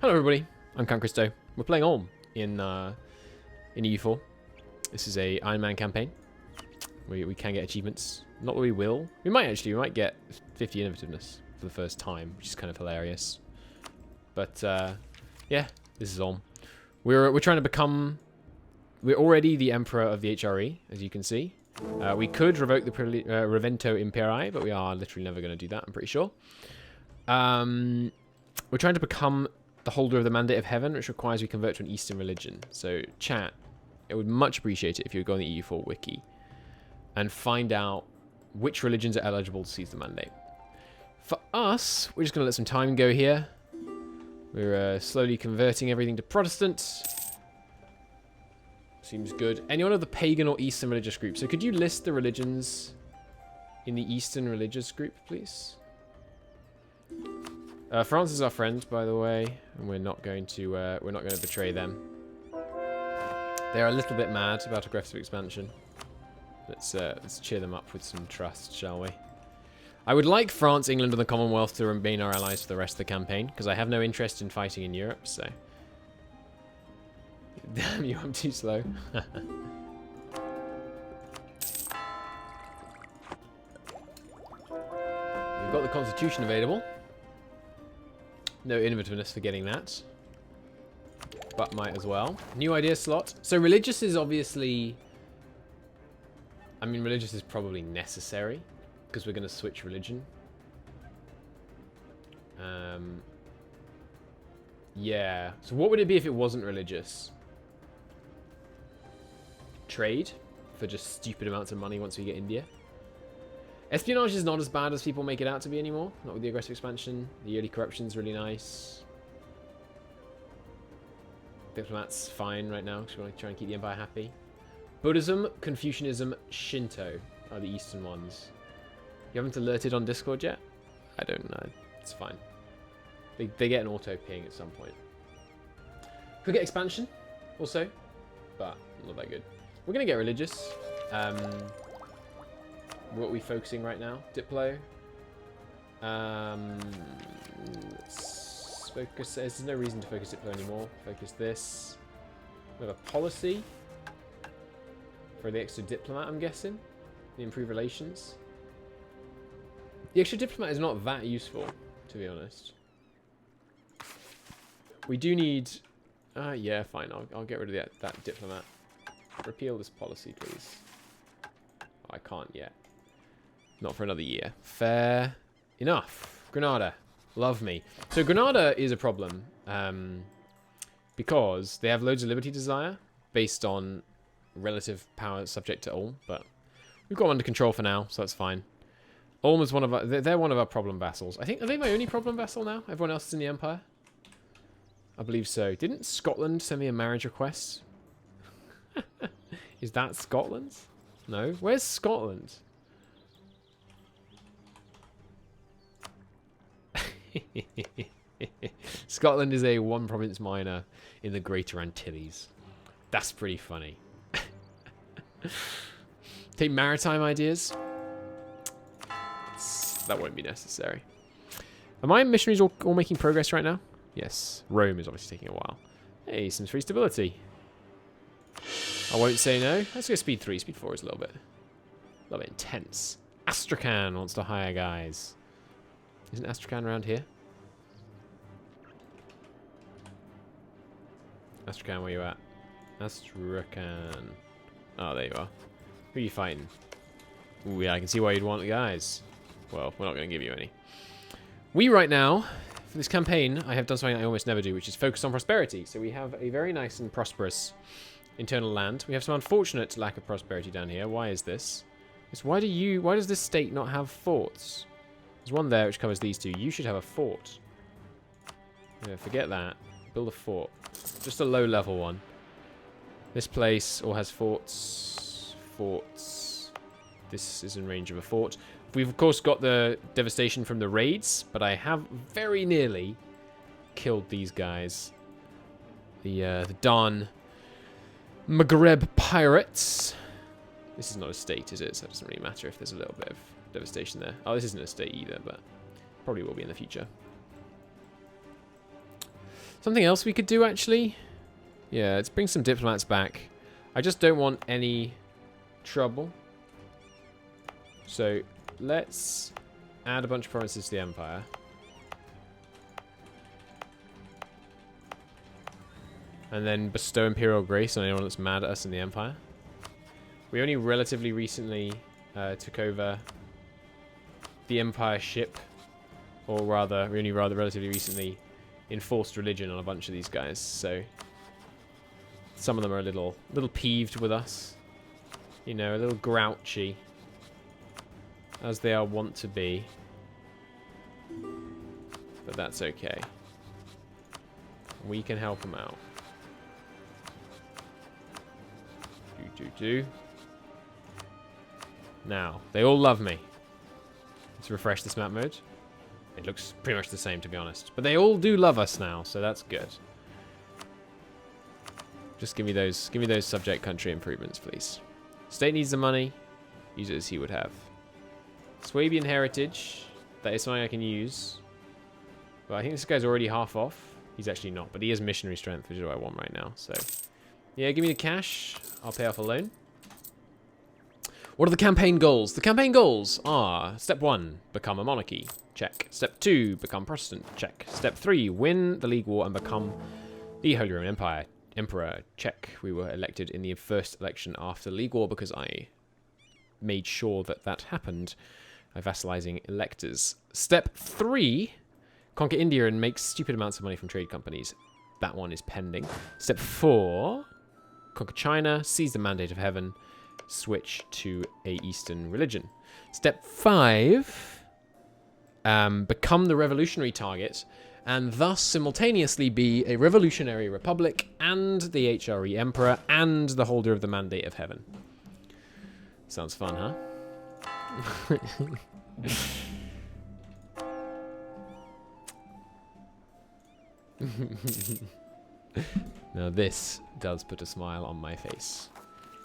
Hello everybody, I'm Count Christo. We're playing Ulm in EU4. This is a Iron Man campaign. We can get achievements. Not that we will. We might get 50 innovativeness for the first time, which is kind of hilarious. But yeah, this is Ulm. We're trying to become... We're already the Emperor of the HRE, as you can see. We could revoke the Revento Imperii, but we are literally never going to do that, I'm pretty sure. We're trying to become the holder of the Mandate of Heaven, which requires we convert to an Eastern religion. So, chat, I would much appreciate it if you would go on the EU4 wiki and find out which religions are eligible to seize the Mandate. For us, we're just going to let some time go here. We're slowly converting everything to Protestant. Seems good. Anyone of the pagan or Eastern religious group? So could you list the religions in the Eastern religious group, please? France is our friend, by the way, and we're not going to betray them. They're a little bit mad about aggressive expansion. Let's cheer them up with some trust, shall we? I would like France, England, and the Commonwealth to remain our allies for the rest of the campaign, because I have no interest in fighting in Europe. So, damn you, I'm too slow. We've got the Constitution available. No innovativeness for getting that. But might as well. New idea slot. So religious is obviously... I mean, religious is probably necessary. Because we're going to switch religion. Yeah. So what would it be if it wasn't religious? Trade? For just stupid amounts of money once we get India. Espionage is not as bad as people make it out to be anymore. Not with the aggressive expansion. The yearly corruption's really nice. Diplomat's fine right now because we want to try and keep the Empire happy. Buddhism, Confucianism, Shinto are the Eastern ones. You haven't alerted on Discord yet? I don't know. It's fine. They get an auto ping at some point. Could get expansion also, but not that good. We're going to get religious. What are we focusing right now? Diplo. Let's focus. There's no reason to focus Diplo anymore. Focus this. We have a policy for the extra diplomat, I'm guessing. The improved relations. The extra diplomat is not that useful, to be honest. We do need... yeah, fine. I'll get rid of that diplomat. Repeal this policy, please. Oh, I can't yet. Not for another year. Fair enough. Granada. Love me. So Granada is a problem. Because they have loads of liberty desire based on relative power subject to Ulm. But we've got them under control for now, so that's fine. Ulm is one of our... They're one of our problem vassals. I think... Are they my only problem vassal now? Everyone else is in the Empire? I believe so. Didn't Scotland send me a marriage request? Is that Scotland? No. Where's Scotland? Scotland is a one province minor in the Greater Antilles. That's pretty funny. Take maritime ideas. That won't be necessary. Are my missionaries all making progress right now? Yes. Rome is obviously taking a while. Hey, some free stability. I won't say no. Let's go speed 3. Speed 4 is a little bit intense. Astrakhan wants to hire guys. Isn't Astrakhan around here? Astrakhan, where you at? Astrakhan. Oh, there you are. Who are you fighting? Ooh, yeah, I can see why you'd want the guys. Well, we're not going to give you any. We, right now, for this campaign, I have done something I almost never do, which is focus on prosperity. So we have a very nice and prosperous internal land. We have some unfortunate lack of prosperity down here. Why is this? Why does this state not have forts? There's one there which covers these two. You should have a fort. Yeah, forget that. Build a fort. Just a low-level one. This place all has forts. Forts. This is in range of a fort. We've, of course, got the devastation from the raids, but I have very nearly killed these guys. The Don Maghreb pirates. This is not a state, is it? So it doesn't really matter if there's a little bit of devastation there. Oh, this isn't a state either, but probably will be in the future. Something else we could do, actually? Yeah, let's bring some diplomats back. I just don't want any trouble. So, let's add a bunch of provinces to the empire. And then bestow imperial grace on anyone that's mad at us in the empire. We only relatively recently took over the empire ship. Or rather, we only relatively recently enforced religion on a bunch of these guys. So, some of them are a little peeved with us. You know, a little grouchy. As they are wont to be. But that's okay. We can help them out. Do. Now, they all love me. Let's refresh this map mode. It looks pretty much the same, to be honest. But they all do love us now, so that's good. Just give me those subject country improvements, please. State needs the money. Use it as he would have. Swabian heritage. That is something I can use. But I think this guy's already half off. He's actually not, but he has missionary strength, which is what I want right now. So, yeah, give me the cash. I'll pay off a loan. What are the campaign goals? The campaign goals are: Step 1, become a monarchy. Check. Step 2, become Protestant. Check. Step 3, win the League War and become the Holy Roman Empire. Emperor. Check. We were elected in the first election after the League War because I made sure that that happened by vassalizing electors. Step 3, conquer India and make stupid amounts of money from trade companies. That one is pending. Step 4, conquer China, seize the mandate of heaven, switch to a Eastern religion. Step 5, become the revolutionary target, and thus simultaneously be a revolutionary republic and the HRE emperor and the holder of the mandate of heaven. Sounds fun, huh? Now this does put a smile on my face.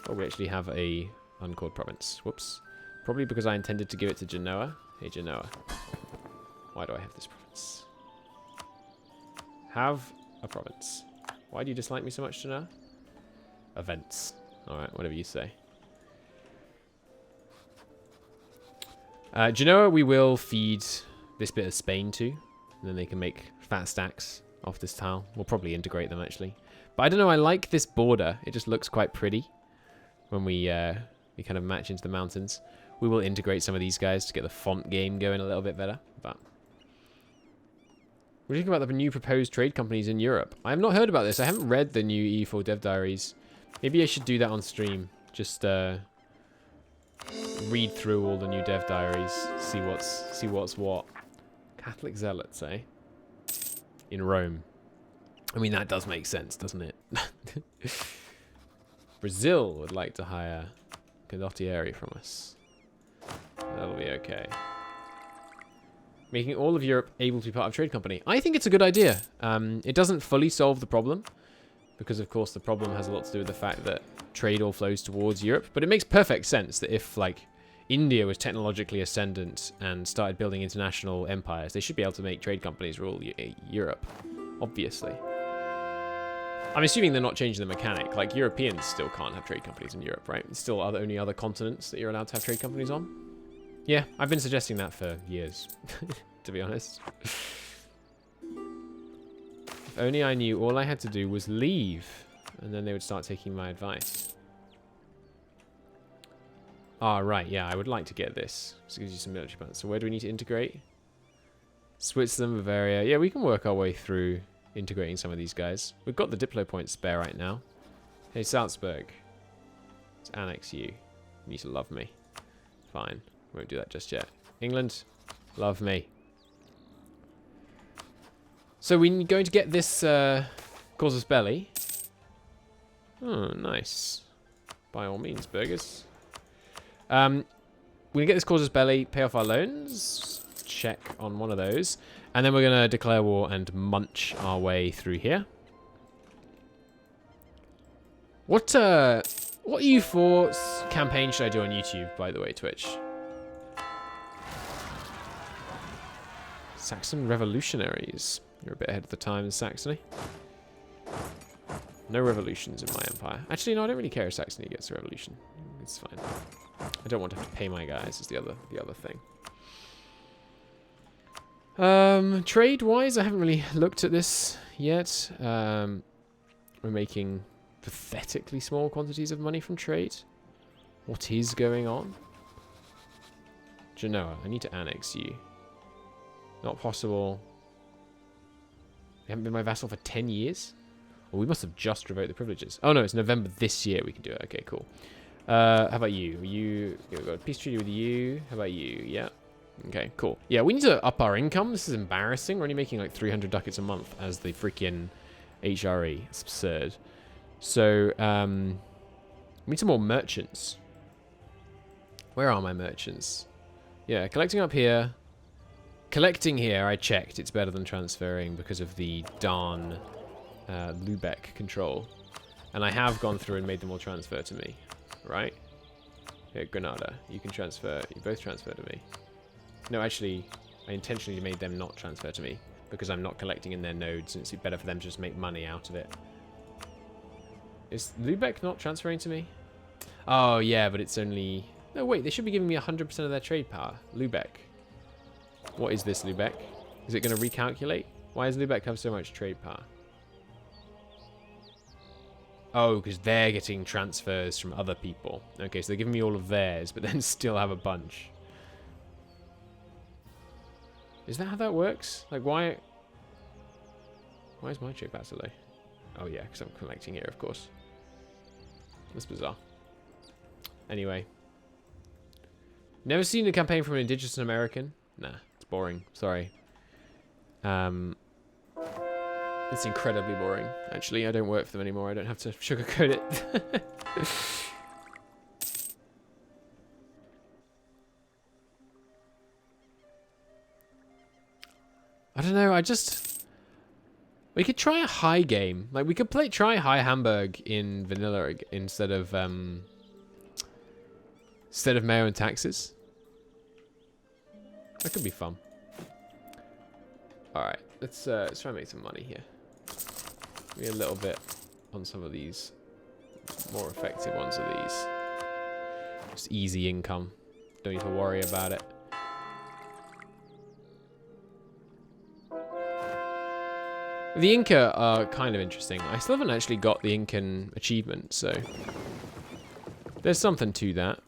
Oh, we actually have a uncalled province. Whoops. Probably because I intended to give it to Genoa. Hey, Genoa. Why do I have this province? Have a province. Why do you dislike me so much, Genoa? Events. Alright, whatever you say. Genoa we will feed this bit of Spain to. And then they can make fat stacks off this tile. We'll probably integrate them, actually. But I don't know, I like this border. It just looks quite pretty when we kind of match into the mountains. We will integrate some of these guys to get the font game going a little bit better. But what do you think about the new proposed trade companies in Europe? I have not heard about this. I haven't read the new EU4 dev diaries. Maybe I should do that on stream. Just read through all the new dev diaries, see what's what. Catholic zealots, eh? In Rome. I mean, that does make sense, doesn't it? Brazil would like to hire Condottieri from us. That'll be okay. Making all of Europe able to be part of a trade company. I think it's a good idea. It doesn't fully solve the problem, because of course the problem has a lot to do with the fact that trade all flows towards Europe. But it makes perfect sense that if, like, India was technologically ascendant and started building international empires, they should be able to make trade companies rule Europe, obviously. I'm assuming they're not changing the mechanic. Like, Europeans still can't have trade companies in Europe, right? It's still only other continents that you're allowed to have trade companies on. Yeah, I've been suggesting that for years, to be honest. If only I knew all I had to do was leave, and then they would start taking my advice. Ah, right, yeah, I would like to get this. This gives you some military plans. So where do we need to integrate? Switzerland, Bavaria. Yeah, we can work our way through integrating some of these guys. We've got the Diplo points spare right now. Hey, Salzburg. Let's annex you. You need to love me. Fine. Won't do that just yet. England, love me. So we're going to get this casus belli. Oh, nice. By all means, burgers. We're going to get this casus belli, pay off our loans. Check on one of those. And then we're going to declare war and munch our way through here. What EU4 campaign should I do on YouTube, by the way, Twitch? Saxon Revolutionaries. You're a bit ahead of the time in Saxony. No revolutions in my empire. Actually, no, I don't really care if Saxony gets a revolution. It's fine. I don't want to have to pay my guys, is the other thing. Trade-wise, I haven't really looked at this yet. We're making pathetically small quantities of money from trade. What is going on? Genoa, I need to annex you. Not possible. You haven't been my vassal for 10 years? Well, we must have just revoked the privileges. Oh no, it's November this year we can do it. Okay, cool. How about you? We've got a peace treaty with you. How about you? Yeah. Okay, cool. Yeah, we need to up our income. This is embarrassing. We're only making like 300 ducats a month as the freaking HRE. It's absurd. So, we need some more merchants. Where are my merchants? Yeah, collecting up here. Collecting here, I checked. It's better than transferring because of the darn Lubeck control. And I have gone through and made them all transfer to me. Right? Here, Granada. You can transfer. You both transfer to me. No, actually, I intentionally made them not transfer to me because I'm not collecting in their nodes and it's better for them to just make money out of it. Is Lubeck not transferring to me? Oh, yeah, but it's only... No, wait, they should be giving me 100% of their trade power. Lubeck. What is this, Lubeck? Is it going to recalculate? Why does Lubeck have so much trade power? Oh, because they're getting transfers from other people. Okay, so they're giving me all of theirs, but then still have a bunch. Is that how that works? Like, why is my trade power so low? Oh, yeah, because I'm collecting here, of course. That's bizarre. Anyway. Never seen a campaign from an indigenous American? Nah, it's boring. Sorry. It's incredibly boring. Actually, I don't work for them anymore. I don't have to sugarcoat it. I don't know. We could try a high game. Like, we could try High Hamburg in vanilla instead of mayo and taxes. That could be fun. All right, let's try and make some money here. Maybe a little bit on some of these more effective ones of these. Just easy income. Don't need to worry about it. The Inca are kind of interesting. I still haven't actually got the Incan achievement, so there's something to that.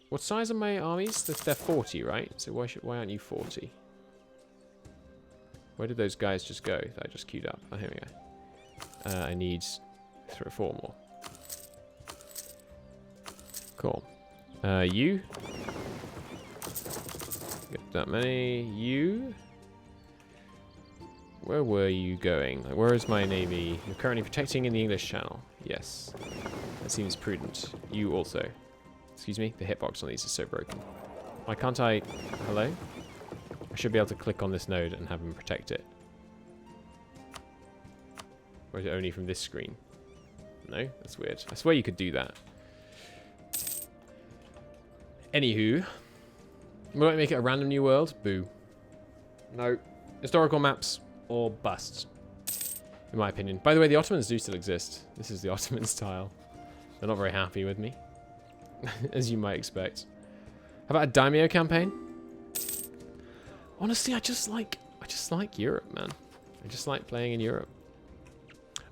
What size are my armies? They're 40, right? So why aren't you 40? Where did those guys just go that I just queued up? Oh, here we go. I need 3 or 4 more. Cool. You. Get that many. You. Where were you going? Like, where is my navy? You're currently protecting in the English Channel. Yes. That seems prudent. You also. Excuse me? The hitbox on these is so broken. Why can't I... Hello? I should be able to click on this node and have him protect it. Or is it only from this screen? No? That's weird. I swear you could do that. Anywho. Will I make it a random new world? Boo. No. Historical maps or bust. In my opinion. By the way, the Ottomans do still exist. This is the Ottomans tile. They're not very happy with me. As you might expect. How about a daimyo campaign? Honestly, I just like Europe, man. I just like playing in Europe.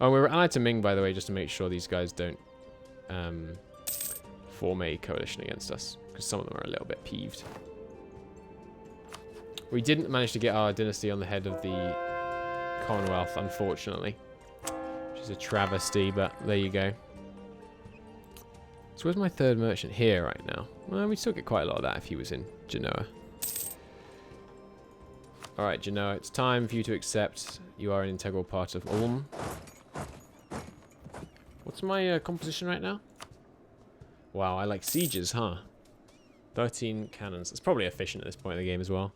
Oh, we're allied to Ming, by the way, just to make sure these guys don't form a coalition against us, because some of them are a little bit peeved. We didn't manage to get our dynasty on the head of the Commonwealth, unfortunately, which is a travesty, but there you go. So where's my third merchant? Here right now. Well, we'd still get quite a lot of that if he was in Genoa. Alright, Genoa, it's time for you to accept you are an integral part of Ulm. What's my composition right now? Wow, I like sieges, huh? 13 cannons. It's probably efficient at this point in the game as well.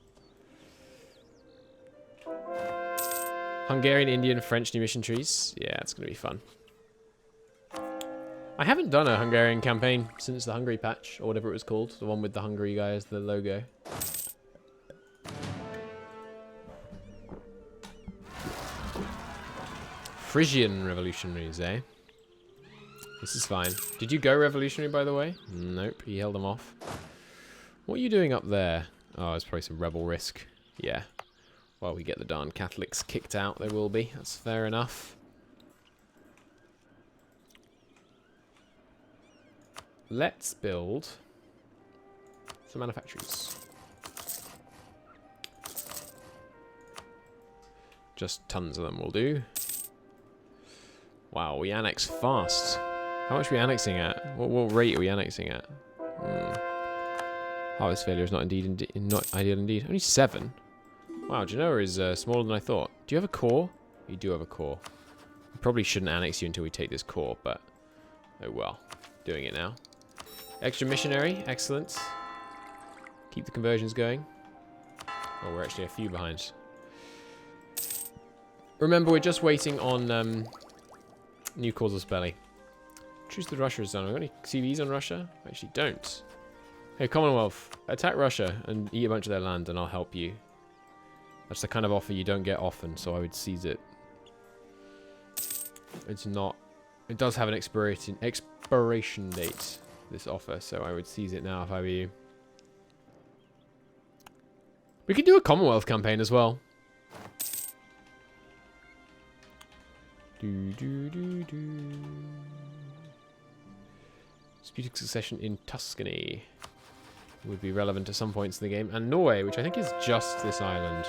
Hungarian, Indian, French new mission trees. Yeah, it's going to be fun. I haven't done a Hungarian campaign since the Hungary patch, or whatever it was called. The one with the Hungary guy as the logo. Frisian revolutionaries, eh? This is fine. Did you go revolutionary, by the way? Nope, he held them off. What are you doing up there? Oh, it's probably some rebel risk. Yeah. Well, we get the darn Catholics kicked out, there will be. That's fair enough. Let's build some manufactories. Just tons of them will do. Wow, we annex fast. How much are we annexing at? What rate are we annexing at? Harvest failure is not ideal indeed. Only 7. Wow, Genoa is smaller than I thought. Do you have a core? You do have a core. We probably shouldn't annex you until we take this core, but oh well. Doing it now. Extra missionary, excellent. Keep the conversions going. Oh, we're actually a few behind. Remember, we're just waiting on new casus belli. Choose the Russia is done. Have we got any CVs on Russia? I actually don't. Hey, Commonwealth, attack Russia and eat a bunch of their land and I'll help you. That's the kind of offer you don't get often, so I would seize it. It's not... It does have an expiration date, this offer, so I would seize it now if I were you. We could do a Commonwealth campaign as well. Disputed succession in Tuscany would be relevant at some points in the game. And Norway, which I think is just this island.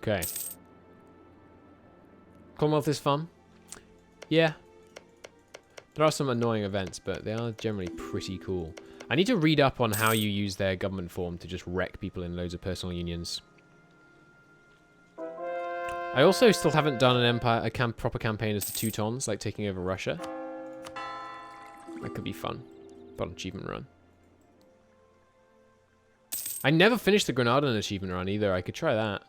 Okay. Commonwealth is fun. Yeah. There are some annoying events, but they are generally pretty cool. I need to read up on how you use their government form to just wreck people in loads of personal unions. I also still haven't done an proper campaign as the Teutons, like taking over Russia. That could be fun. Fun achievement run. I never finished the Granadan achievement run either. I could try that.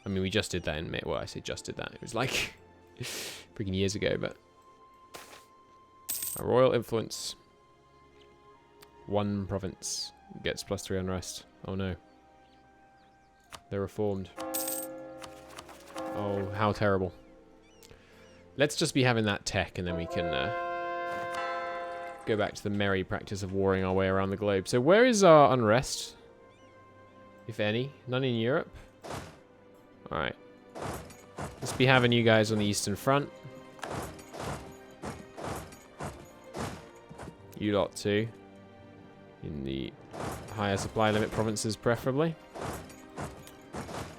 I mean, we just did that in May. Well, I say just did that. It was like freaking years ago, but... A royal influence. 1 province gets +3 unrest. Oh no. They're reformed. Oh, how terrible. Let's just be having that tech and then we can go back to the merry practice of warring our way around the globe. So where is our unrest? If any? None in Europe? Alright. Let's be having you guys on the Eastern Front. You lot too. In the higher supply limit provinces, preferably.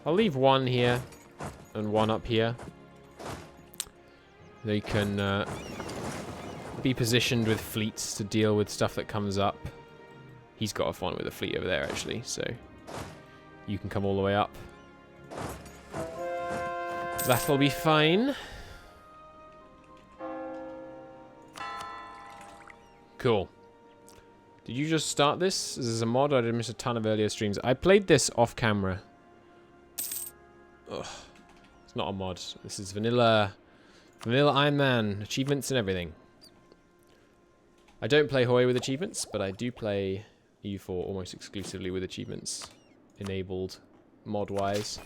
I'll leave 1 here and 1 up here. They can be positioned with fleets to deal with stuff that comes up. He's got a one with a fleet over there, actually, so you can come all the way up. That'll be fine. Cool. Did you just start this? Is this a mod or did I miss a ton of earlier streams? I played this off camera. Ugh. It's not a mod. This is vanilla Iron Man. Achievements and everything. I don't play Hoi with achievements, but I do play EU4 almost exclusively with achievements. Enabled mod-wise.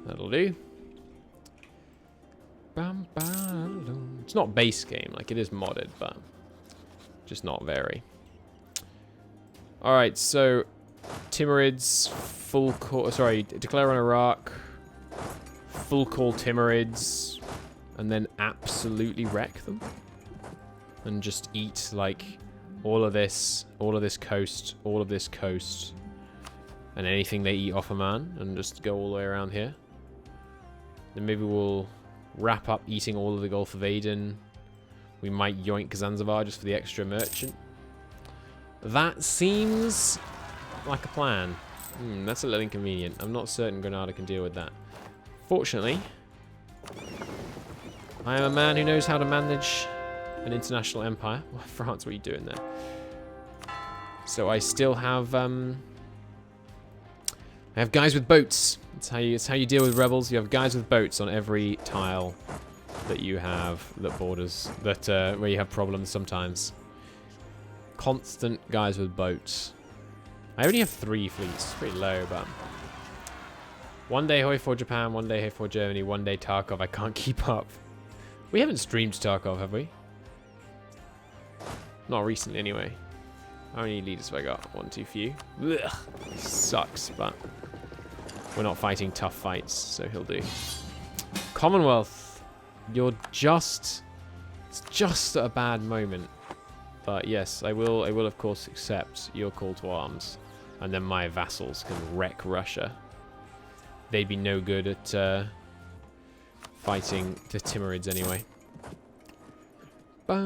That'll do. It's not base game, like it is modded, but just not very. Alright, so Timurids, full call, sorry, declare on Iraq, full call Timurids, and then absolutely wreck them. And just eat, like, all of this coast, and anything they eat off Oman, and just go all the way around here. Then maybe we'll wrap up eating all of the Gulf of Aden. We might yoink Zanzibar just for the extra merchant. That seems like a plan. That's a little inconvenient. I'm not certain Granada can deal with that. Fortunately, I am a man who knows how to manage an international empire. Well, France, what are you doing there? So I still have I have guys with boats. It's how you deal with rebels. You have guys with boats on every tile that you have that borders where you have problems sometimes. Constant guys with boats. I only have 3 fleets. It's pretty low, but one day Hoi for Japan, one day Hoi for Germany, one day Tarkov. I can't keep up. We haven't streamed Tarkov, have we? Not recently, anyway. How many leaders have I got? 1 too few. Ugh, sucks, but we're not fighting tough fights, so he'll do. Commonwealth, you're just... It's just at a bad moment. But yes, I will of course accept your call to arms. And then my vassals can wreck Russia. They'd be no good at fighting the Timurids anyway. What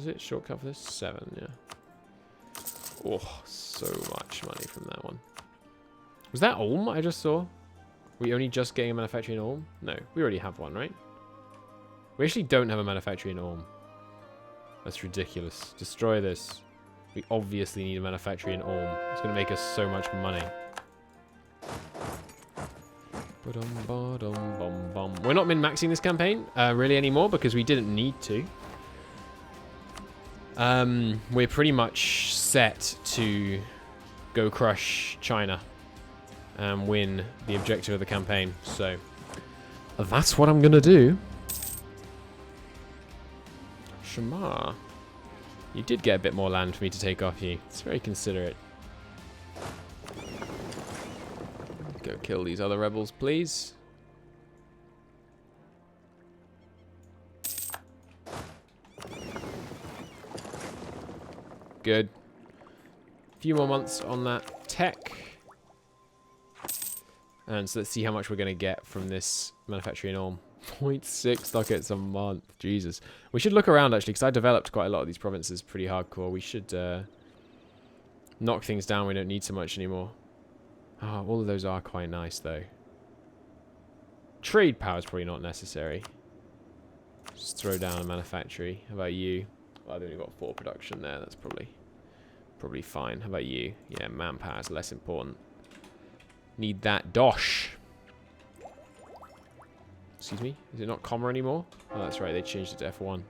is it? Shortcut for this? 7, yeah. Oh, so much money from that one. Was that Ulm I just saw? We only just getting a manufactory in Ulm? No, we already have one, right? We actually don't have a manufactory in Ulm. That's ridiculous. Destroy this. We obviously need a manufactory in Ulm. It's going to make us so much money. We're not min-maxing this campaign really anymore because we didn't need to. We're pretty much set to go crush China and win the objective of the campaign. So that's what I'm going to do. Shamar, you did get a bit more land for me to take off you. It's very considerate. Go kill these other rebels, please. Good. A few more months on that tech. And so let's see how much we're going to get from this manufacturing Ulm. 0.6 ducats a month. Jesus. We should look around, actually, because I developed quite a lot of these provinces pretty hardcore. We should knock things down we don't need so much anymore. Oh, all of those are quite nice, though. Trade power is probably not necessary. Just throw down a manufactory. How about you? Well, I've only got 4 production there. That's probably fine. How about you? Yeah, manpower is less important. Need that dosh. Excuse me? Is it not comma anymore? Oh, that's right. They changed it to F1.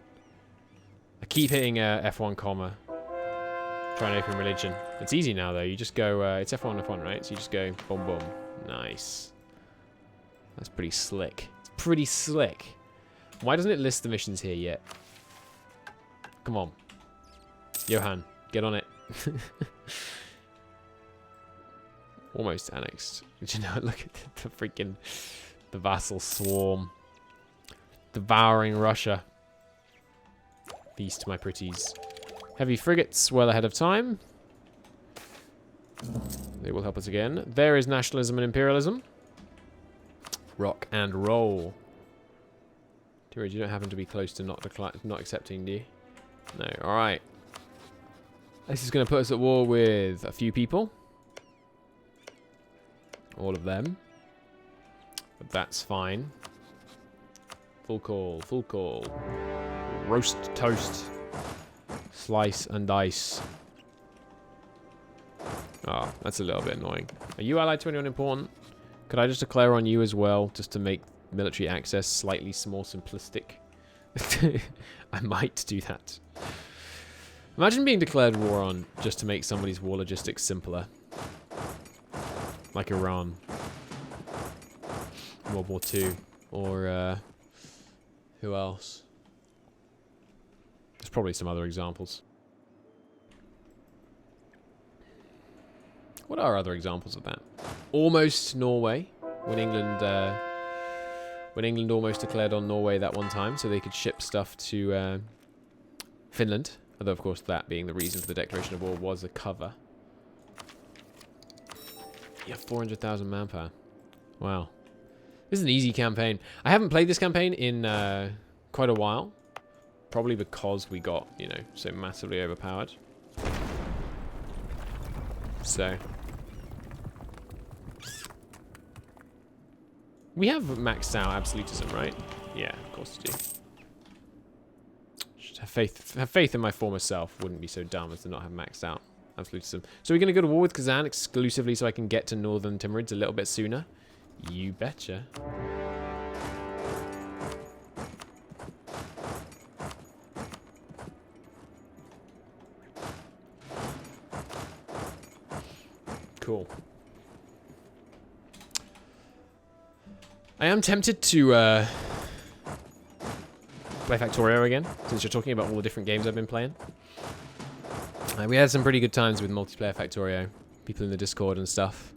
I keep hitting F1 comma. Try and open religion. It's easy now, though. You just go... it's F1, F1, right? So you just go boom, boom. Nice. That's pretty slick. It's pretty slick. Why doesn't it list the missions here yet? Come on. Johan, get on it. Almost annexed. Did you know? Look at the freaking... The vassal swarm. Devouring Russia. Feast, my pretties. Heavy frigates well ahead of time. They will help us again. There is nationalism and imperialism. Rock and roll. You don't happen to be close to not accepting, do you? No. Alright. This is going to put us at war with a few people. All of them. But that's fine. Full call. Full call. Roast toast. Slice and dice. Ah, that's a little bit annoying. Are you allied to anyone important? Could I just declare on you as well, just to make military access slightly more simplistic? I might do that. Imagine being declared war on just to make somebody's war logistics simpler. Like Iran. World War II. Or, who else? There's probably some other examples. What are other examples of that? Almost Norway, when England almost declared on Norway that one time, so they could ship stuff to Finland. Although, of course, that being the reason for the declaration of war was a cover. Yeah, 400,000 manpower. Wow. This is an easy campaign. I haven't played this campaign in quite a while. Probably because we got, you know, so massively overpowered. So. We have maxed out absolutism, right? Yeah, of course we do. Should have faith in my former self. Wouldn't be so dumb as to not have maxed out. Absolutism. So we're going to go to war with Kazan exclusively so I can get to Northern Timurids a little bit sooner? You betcha. Cool. I am tempted to play Factorio again, since you're talking about all the different games I've been playing. We had some pretty good times with multiplayer Factorio. People in the Discord and stuff.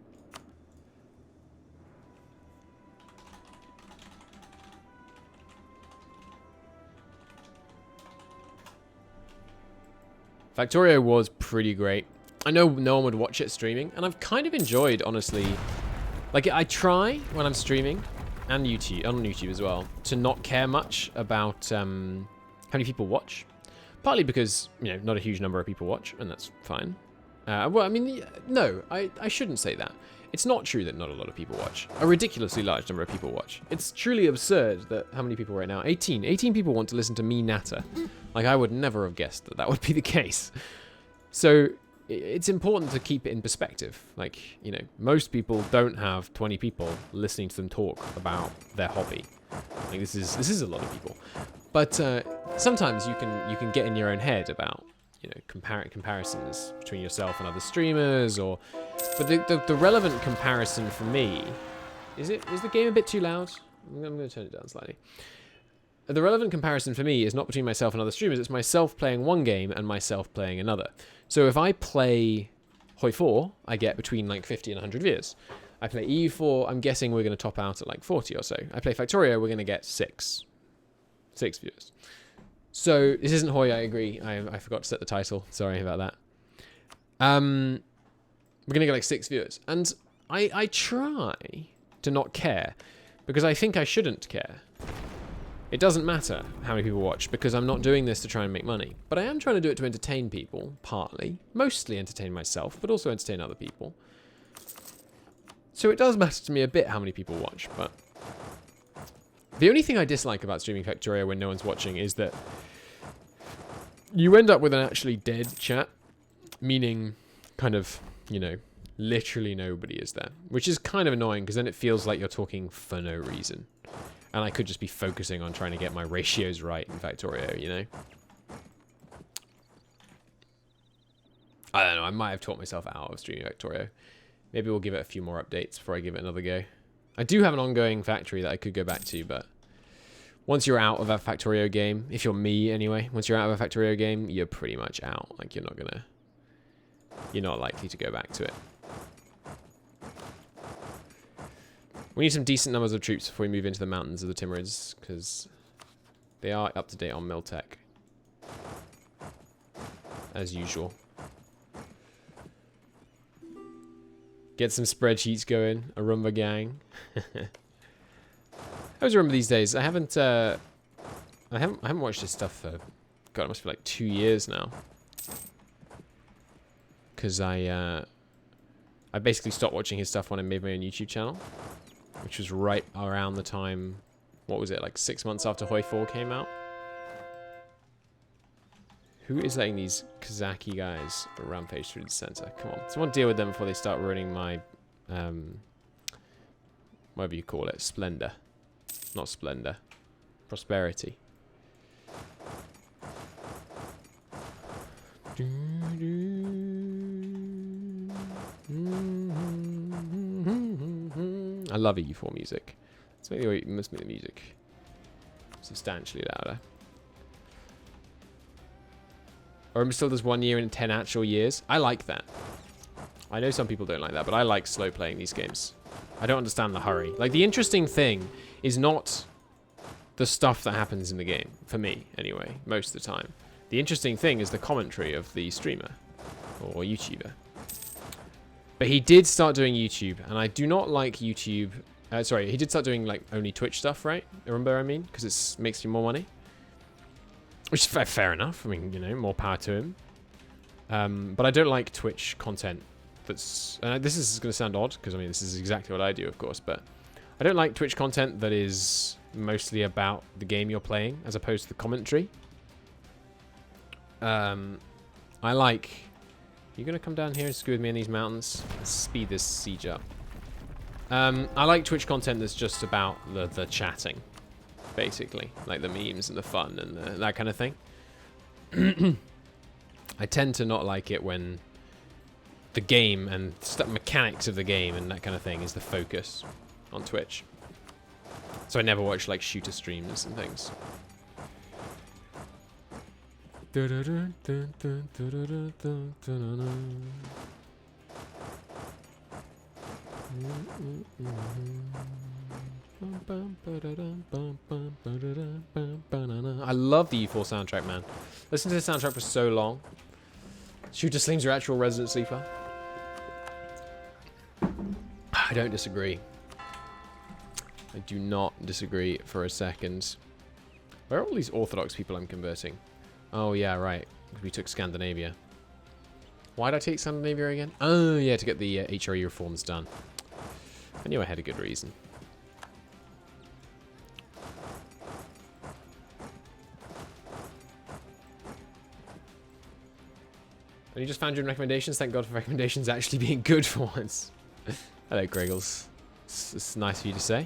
Factorio was pretty great. I know no one would watch it streaming, and I've kind of enjoyed, honestly. Like, I try when I'm streaming, and YouTube, on YouTube as well, to not care much about how many people watch. Partly because, you know, not a huge number of people watch, and that's fine. Well, I mean, no, I shouldn't say that. It's not true that not a lot of people watch. A ridiculously large number of people watch. It's truly absurd that how many people right now? 18. 18 people want to listen to me natter. Like, I would never have guessed that that would be the case. So it's important to keep it in perspective. Like, you know, most people don't have 20 people listening to them talk about their hobby. Like, this is a lot of people. But sometimes you can get in your own head about, you know, comparisons between yourself and other streamers, or. But the relevant comparison for me is the game a bit too loud? I'm going to turn it down slightly. The relevant comparison for me is not between myself and other streamers. It's myself playing one game and myself playing another. So if I play EU4, I get between like 50 and 100 views. I play EU4, I'm guessing we're going to top out at like 40 or so. I play Factorio, we're going to get 6 viewers. So this isn't Hoi, I agree. I forgot to set the title. Sorry about that. We're going to get like 6 viewers. And I try to not care because I think I shouldn't care. It doesn't matter how many people watch because I'm not doing this to try and make money. But I am trying to do it to entertain people, partly. Mostly entertain myself, but also entertain other people. So it does matter to me a bit how many people watch, but the only thing I dislike about streaming Factorio when no one's watching is that you end up with an actually dead chat, meaning kind of, you know, literally nobody is there, which is kind of annoying because then it feels like you're talking for no reason. And I could just be focusing on trying to get my ratios right in Factorio, you know? I don't know, I might have taught myself out of streaming Factorio. Maybe we'll give it a few more updates before I give it another go. I do have an ongoing factory that I could go back to, but once you're out of a Factorio game, if you're me anyway, once you're out of a Factorio game, you're pretty much out. Like, you're not likely to go back to it. We need some decent numbers of troops before we move into the mountains of the Timurids, because they are up to date on Miltech. As usual. Get some spreadsheets going. A Rumba gang. How's Rumba these days? I haven't watched this stuff for, God, it must be like 2 years now. Because I basically stopped watching his stuff when I made my own YouTube channel, which was right around the time, what was it, like 6 months after EU4 came out? Who is letting these Kazaki guys rampage through the center? Come on, someone deal with them before they start ruining my, whatever you call it, splendor. Not splendor. Prosperity. I love EU4 music. Let's make the music substantially louder. Or still there's 1 year and 10 actual years. I like that. I know some people don't like that, but I like slow playing these games. I don't understand the hurry. Like, the interesting thing is not the stuff that happens in the game, for me anyway, most of the time. The interesting thing is the commentary of the streamer or YouTuber. But he did start doing YouTube, and I do not like YouTube. Sorry, he did start doing like only Twitch stuff, right? Remember, I mean, because it makes you more money. Which is fair enough. I mean, you know, more power to him. But I don't like Twitch content that's... this is going to sound odd, because, I mean, this is exactly what I do, of course. But I don't like Twitch content that is mostly about the game you're playing, as opposed to the commentary. I like, You gonna come down here and screw with me in these mountains? Let's speed this siege up. I like Twitch content that's just about the chatting, basically. Like the memes and the fun and that kind of thing. I tend to not like it when the game and mechanics of the game and that kind of thing is the focus on Twitch. So I never watch like shooter streams and things. I love the EU4 soundtrack, man. Listen to the soundtrack for so long. Shooter Slim's your actual resident sleeper. I don't disagree. I do not disagree for a second. Where are all these Orthodox people I'm converting? Oh, yeah, right. We took Scandinavia. Why did I take Scandinavia again? Oh, yeah, to get the HRE reforms done. I knew I had a good reason. And you just found your recommendations? Thank God for recommendations actually being good for once. Hello, Greggles. It's nice of you to say.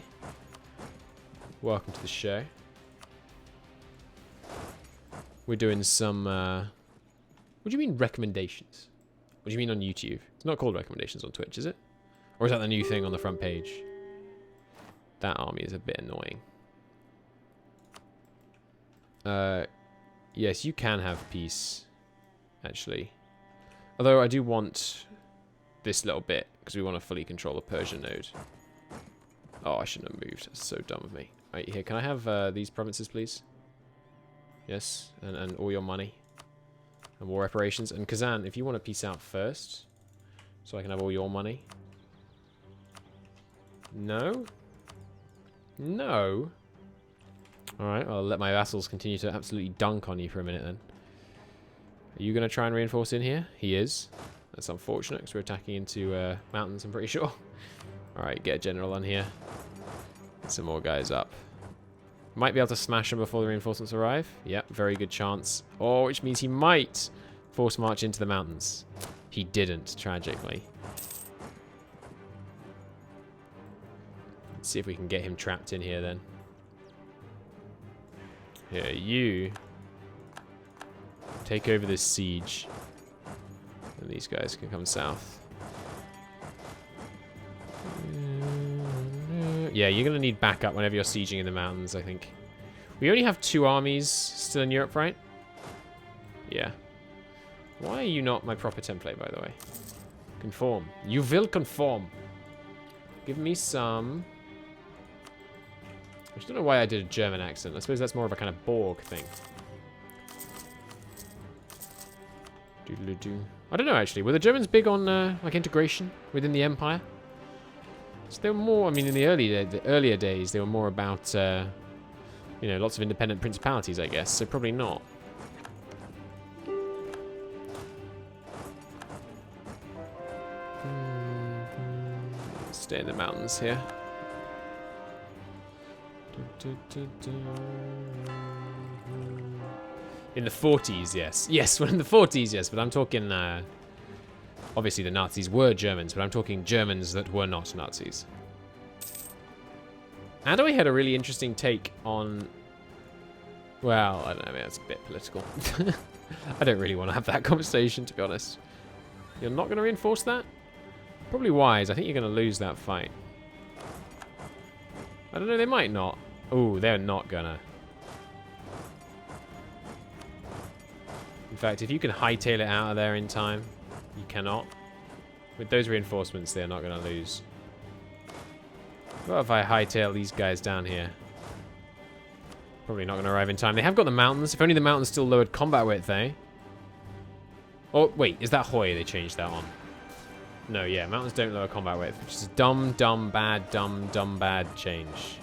Welcome to the show. We're doing some, what do you mean recommendations? What do you mean on YouTube? It's not called recommendations on Twitch, is it? Or is that the new thing on the front page? That army is a bit annoying. Yes, you can have peace, actually. Although I do want this little bit, because we want to fully control the Persian node. Oh, I shouldn't have moved. That's so dumb of me. Right, here, can I have these provinces, please? Yes, and all your money. And war reparations. And Kazan, if you want to peace out first, so I can have all your money. No? No? Alright, I'll let my vassals continue to absolutely dunk on you for a minute then. Are you going to try and reinforce in here? He is. That's unfortunate because we're attacking into mountains, I'm pretty sure. Alright, get a general on here. Get some more guys up. Might be able to smash them before the reinforcements arrive. Yep, very good chance. Oh, which means he might force march into the mountains. He didn't, tragically. Let's see if we can get him trapped in here then. Here, you take over this siege. And these guys can come south. Yeah, you're going to need backup whenever you're sieging in the mountains, I think. We only have 2 armies still in Europe, right? Yeah. Why are you not my proper template, by the way? Conform. You will conform. Give me some... I just don't know why I did a German accent. I suppose that's more of a kind of Borg thing. Doodle-doo. I don't know, actually. Were the Germans big on, like, integration within the Empire? So they were more, I mean, in the earlier days, they were more about, you know, lots of independent principalities, I guess. So probably not. Stay in the mountains here. In the 40s, yes. Yes, we're in the 40s, yes. But I'm talking, obviously the Nazis were Germans, but I'm talking Germans that were not Nazis. And I had a really interesting take on... Well, I don't know, maybe that's a bit political. I don't really want to have that conversation, to be honest. You're not going to reinforce that? Probably wise. I think you're going to lose that fight. I don't know, they might not. Oh, they're not gonna. In fact, if you can hightail it out of there in time, you cannot. With those reinforcements, they're not gonna lose. What if I hightail these guys down here? Probably not gonna arrive in time. They have got the mountains. If only the mountains still lowered combat width, eh? Oh, wait, is that Hoy they changed that on? No, yeah, mountains don't lower combat width, which is a dumb, bad change.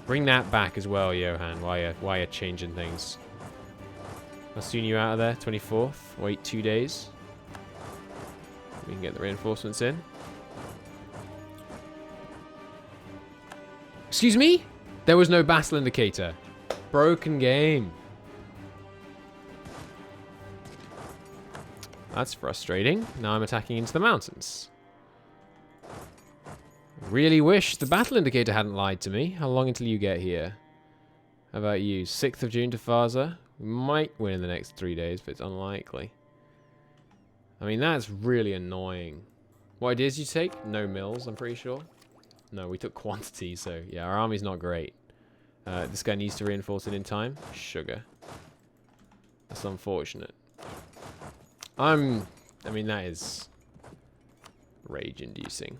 Bring that back as well, Johan, while you're changing things. How soon are you out of there? 24th? Wait 2 days. We can get the reinforcements in. Excuse me? There was no battle indicator. Broken game. That's frustrating. Now I'm attacking into the mountains. Really wish the battle indicator hadn't lied to me. How long until you get here? How about you? 6th of June to Faza. We might win in the next 3 days, but it's unlikely. I mean, that's really annoying. What ideas did you take? No mills, I'm pretty sure. No, we took quantity, so yeah, our army's not great. This guy needs to reinforce it in time. Sugar. That's unfortunate. I mean, that is rage-inducing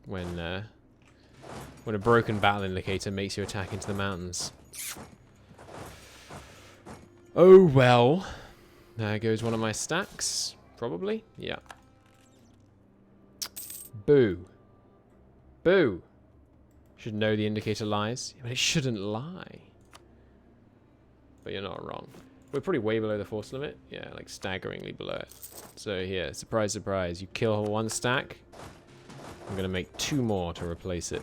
when a broken battle indicator makes you attack into the mountains. Oh well. There goes one of my stacks. Probably. Yeah. Boo. Boo. Should know the indicator lies. But it shouldn't lie. But you're not wrong. We're probably way below the force limit. Yeah, like staggeringly below it. So here, surprise, surprise. You kill one stack. I'm going to make 2 more to replace it.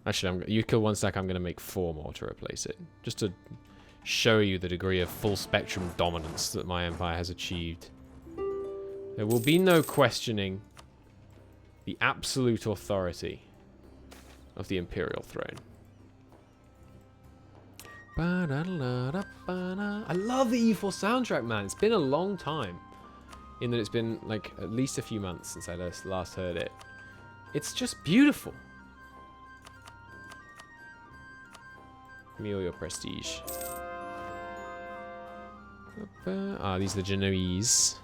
Actually, you kill 1 stack, I'm going to make 4 more to replace it. Just to show you the degree of full spectrum dominance that my empire has achieved. There will be no questioning the absolute authority of the imperial throne. I love the EU4 soundtrack, man. It's been a long time. In that it's been like at least a few months since I last heard it. It's just beautiful. Give me all your prestige. Ah, these are the Genoese.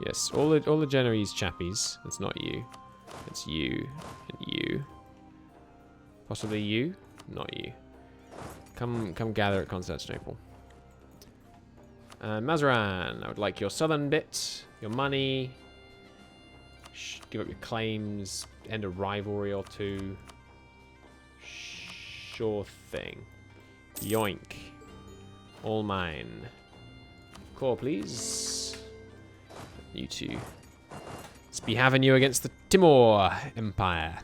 Yes, all the Genoese chappies. It's not you. It's you and you. Possibly you, not you. Come gather at Constantinople. Mazaran, I would like your southern bit, your money. Give up your claims, end a rivalry or 2. Sure thing. Yoink. All mine. Core, please. You two. Let's be having you against the Timur Empire.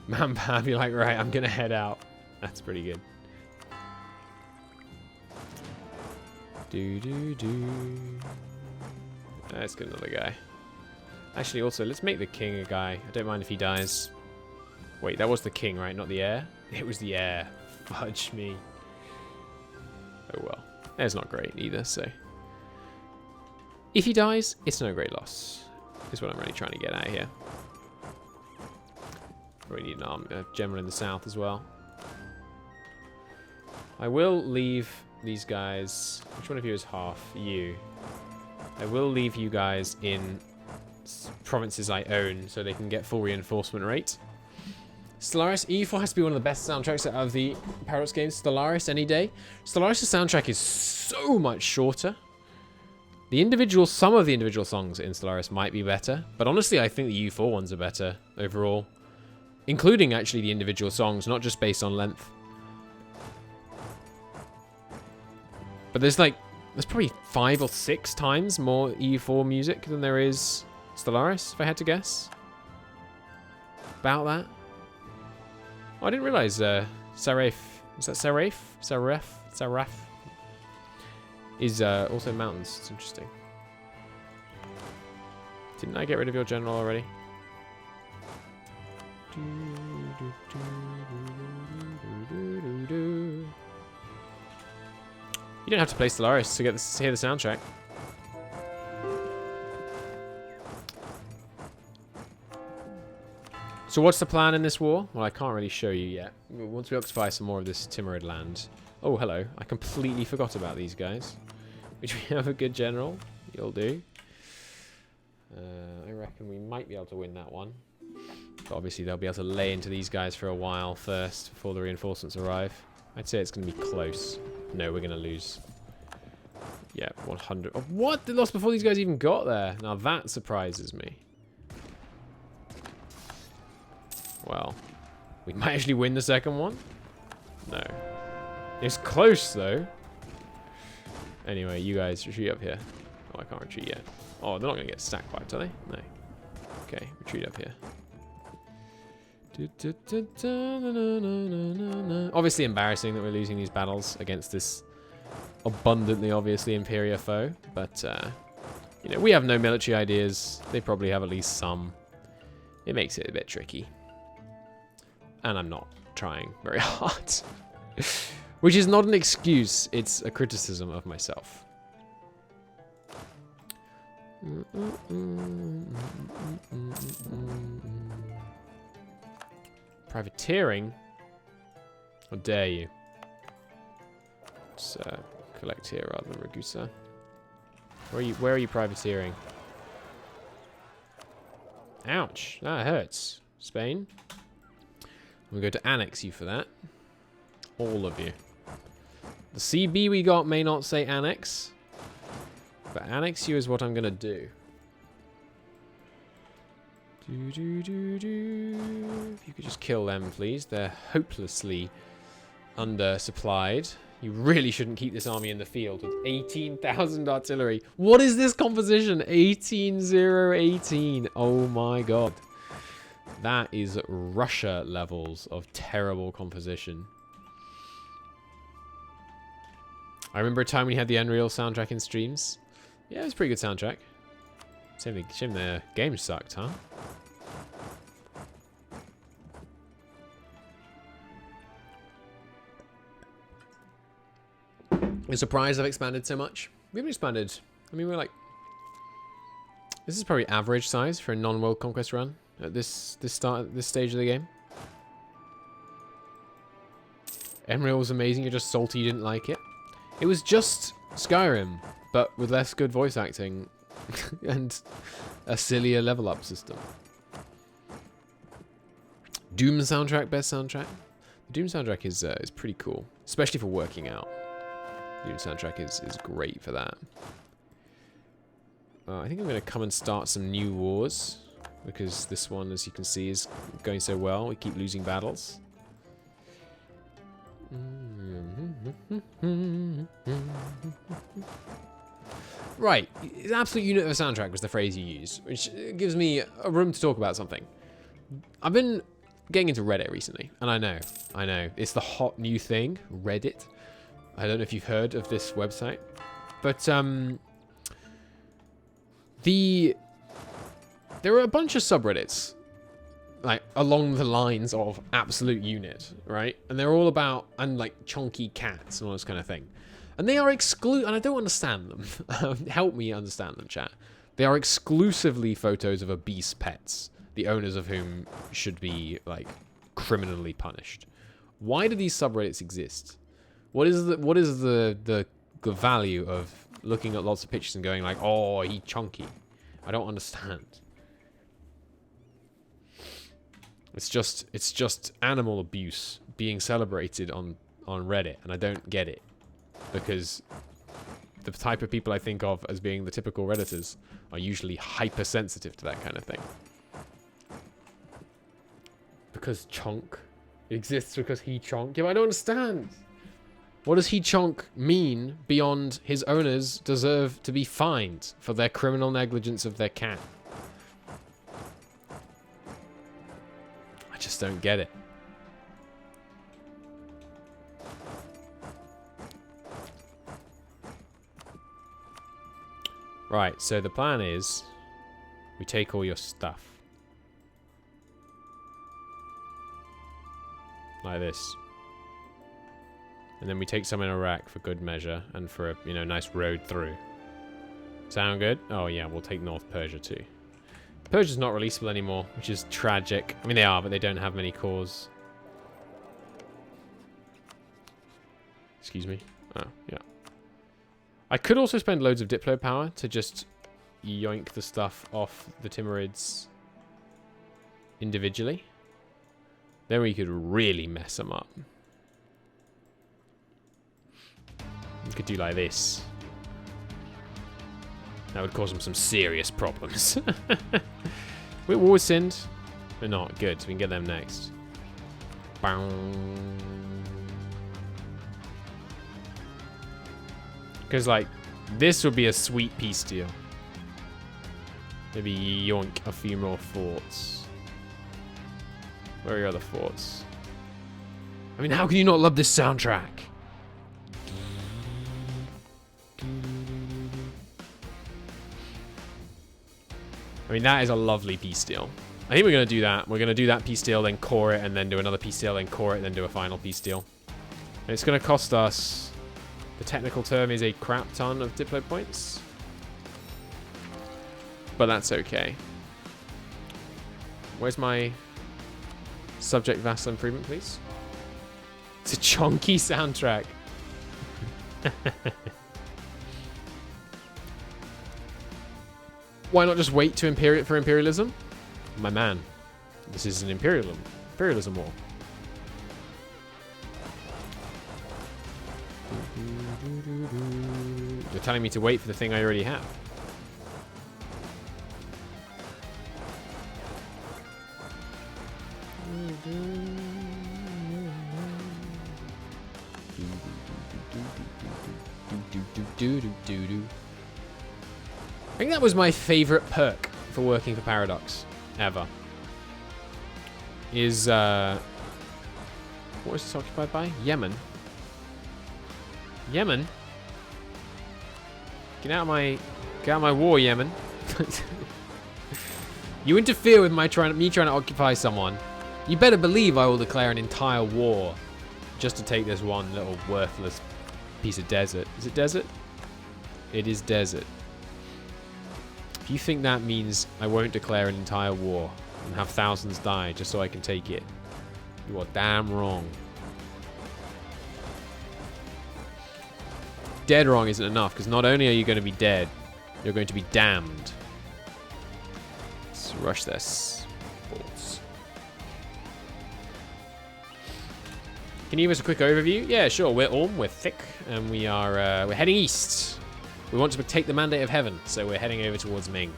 Man, Pab, you're like, right, I'm gonna head out. That's pretty good. Let's get another guy. Actually, also, let's make the king a guy. I don't mind if he dies. Wait, that was the king, right? Not the heir? It was the heir. Fudge me. Oh well. Heir's not great either, so. If he dies, it's no great loss. Is what I'm really trying to get at here. Probably need a general in the south as well. I will leave these guys. Which one of you is half? You. I will leave you guys in provinces I own so they can get full reinforcement rate. Stellaris, EU4 has to be one of the best soundtracks out of the Paradox games. Stellaris, any day. Stellaris' soundtrack is so much shorter. Some of the individual songs in Stellaris might be better, but honestly, I think the EU4 ones are better overall. Including, actually, the individual songs, not just based on length. But there's probably 5 or 6 times more EU4 music than there is Stellaris, if I had to guess. About that. Oh, I didn't realize Saraf, is that Saraf? Saraf is also mountains. It's interesting. Didn't I get rid of your general already? You don't have to play Stellaris to hear the soundtrack. So what's the plan in this war? Well, I can't really show you yet. Once we occupy some more of this Timurid land. Oh, hello. I completely forgot about these guys. Which we have a good general. You'll do. I reckon we might be able to win that one. But obviously they'll be able to lay into these guys for a while first before the reinforcements arrive. I'd say it's going to be close. No, we're going to lose. Yeah, 100. Oh, what? They lost before these guys even got there. Now that surprises me. Well, we might actually win the second one. No. It's close, though. Anyway, you guys retreat up here. Oh, I can't retreat yet. Oh, they're not going to get stack wiped, are they? No. Okay, retreat up here. Obviously embarrassing that we're losing these battles against this abundantly, obviously inferior foe, but you know, we have no military ideas. They probably have at least some. It makes it a bit tricky. And I'm not trying very hard. Which is not an excuse, it's a criticism of myself. Privateering? How dare you? Let's collect here rather than Ragusa. Where are you privateering? Ouch, that hurts. Spain? We'll go to annex you for that. All of you. The CB we got may not say annex, but annex you is what I'm gonna do. If you could just kill them, please. They're hopelessly undersupplied. You really shouldn't keep this army in the field with 18,000 artillery. What is this composition? 18-0-18. Oh my god. That is Russia levels of terrible composition. I remember a time when you had the Unreal soundtrack in streams. Yeah, it was a pretty good soundtrack. Shame the game sucked, huh? I'm surprised I've expanded so much. We haven't expanded. I mean, we're like... This is probably average size for a non-world conquest run at this stage of the game. Emerald was amazing. You're just salty you didn't like it. It was just Skyrim, but with less good voice acting and a sillier level up system. Doom soundtrack, best soundtrack. The Doom soundtrack is pretty cool, especially for working out. Doom soundtrack is great for that. I think I'm going to come and start some new wars, because this one, as you can see, is going so well. We keep losing battles. Right, the absolute unit of a soundtrack was the phrase you used, which gives me a room to talk about something. I've been getting into Reddit recently, and I know, it's the hot new thing, Reddit. I don't know if you've heard of this website, but there are a bunch of subreddits, like along the lines of absolute unit, right? And they're all about like chunky cats and all this kind of thing, and they are and I don't understand them. Help me understand them, chat. They are exclusively photos of obese pets, the owners of whom should be like criminally punished. Why do these subreddits exist? What is the value of looking at lots of pictures and going like, oh, he chunky? I don't understand. It's just animal abuse being celebrated on Reddit, and I don't get it, because the type of people I think of as being the typical Redditors are usually hypersensitive to that kind of thing. Because chunk exists because he chonked. Yeah, but I don't understand. What does he chonk mean beyond his owners deserve to be fined for their criminal negligence of their cat? I just don't get it. Right, so the plan is we take all your stuff. Like this. And then we take some in Iraq for good measure and for a, you know, nice road through. Sound good? Oh yeah, we'll take North Persia too. Persia's not releasable anymore, which is tragic. I mean, they are, but they don't have many cores. Excuse me. Oh, yeah. I could also spend loads of Diplo power to just yoink the stuff off the Timurids individually. Then we could really mess them up. We could do like this. That would cause them some serious problems. We're war with Sind. We're not. Good. So we can get them next. Because, like, this would be a sweet peace deal. Maybe yoink a few more forts. Where are your other forts? I mean, how can you not love this soundtrack? I mean, that is a lovely peace deal. I think we're going to do that. We're going to do that peace deal, then core it, and then do another peace deal, then core it, then do a final peace deal. And it's going to cost us... The technical term is a crap ton of Diplo points. But that's okay. Where's my subject vassal improvement, please? It's a chonky soundtrack. Why not just wait to for imperialism? My man, this is an imperialism war. You're telling me to wait for the thing I already have. I think that was my favorite perk for working for Paradox ever. Is what was this occupied by? Yemen. Yemen? Get out of my war, Yemen. You interfere with me trying to occupy someone. You better believe I will declare an entire war just to take this one little worthless piece of desert. Is it desert? It is desert. If you think that means I won't declare an entire war and have thousands die just so I can take it, you are damn wrong. Dead wrong isn't enough, because not only are you going to be dead, you're going to be damned. Let's rush this. Balls. Can you give us a quick overview? Yeah, sure. We're Ulm, we're thick, and we're heading east. We want to take the mandate of heaven, so we're heading over towards Ming.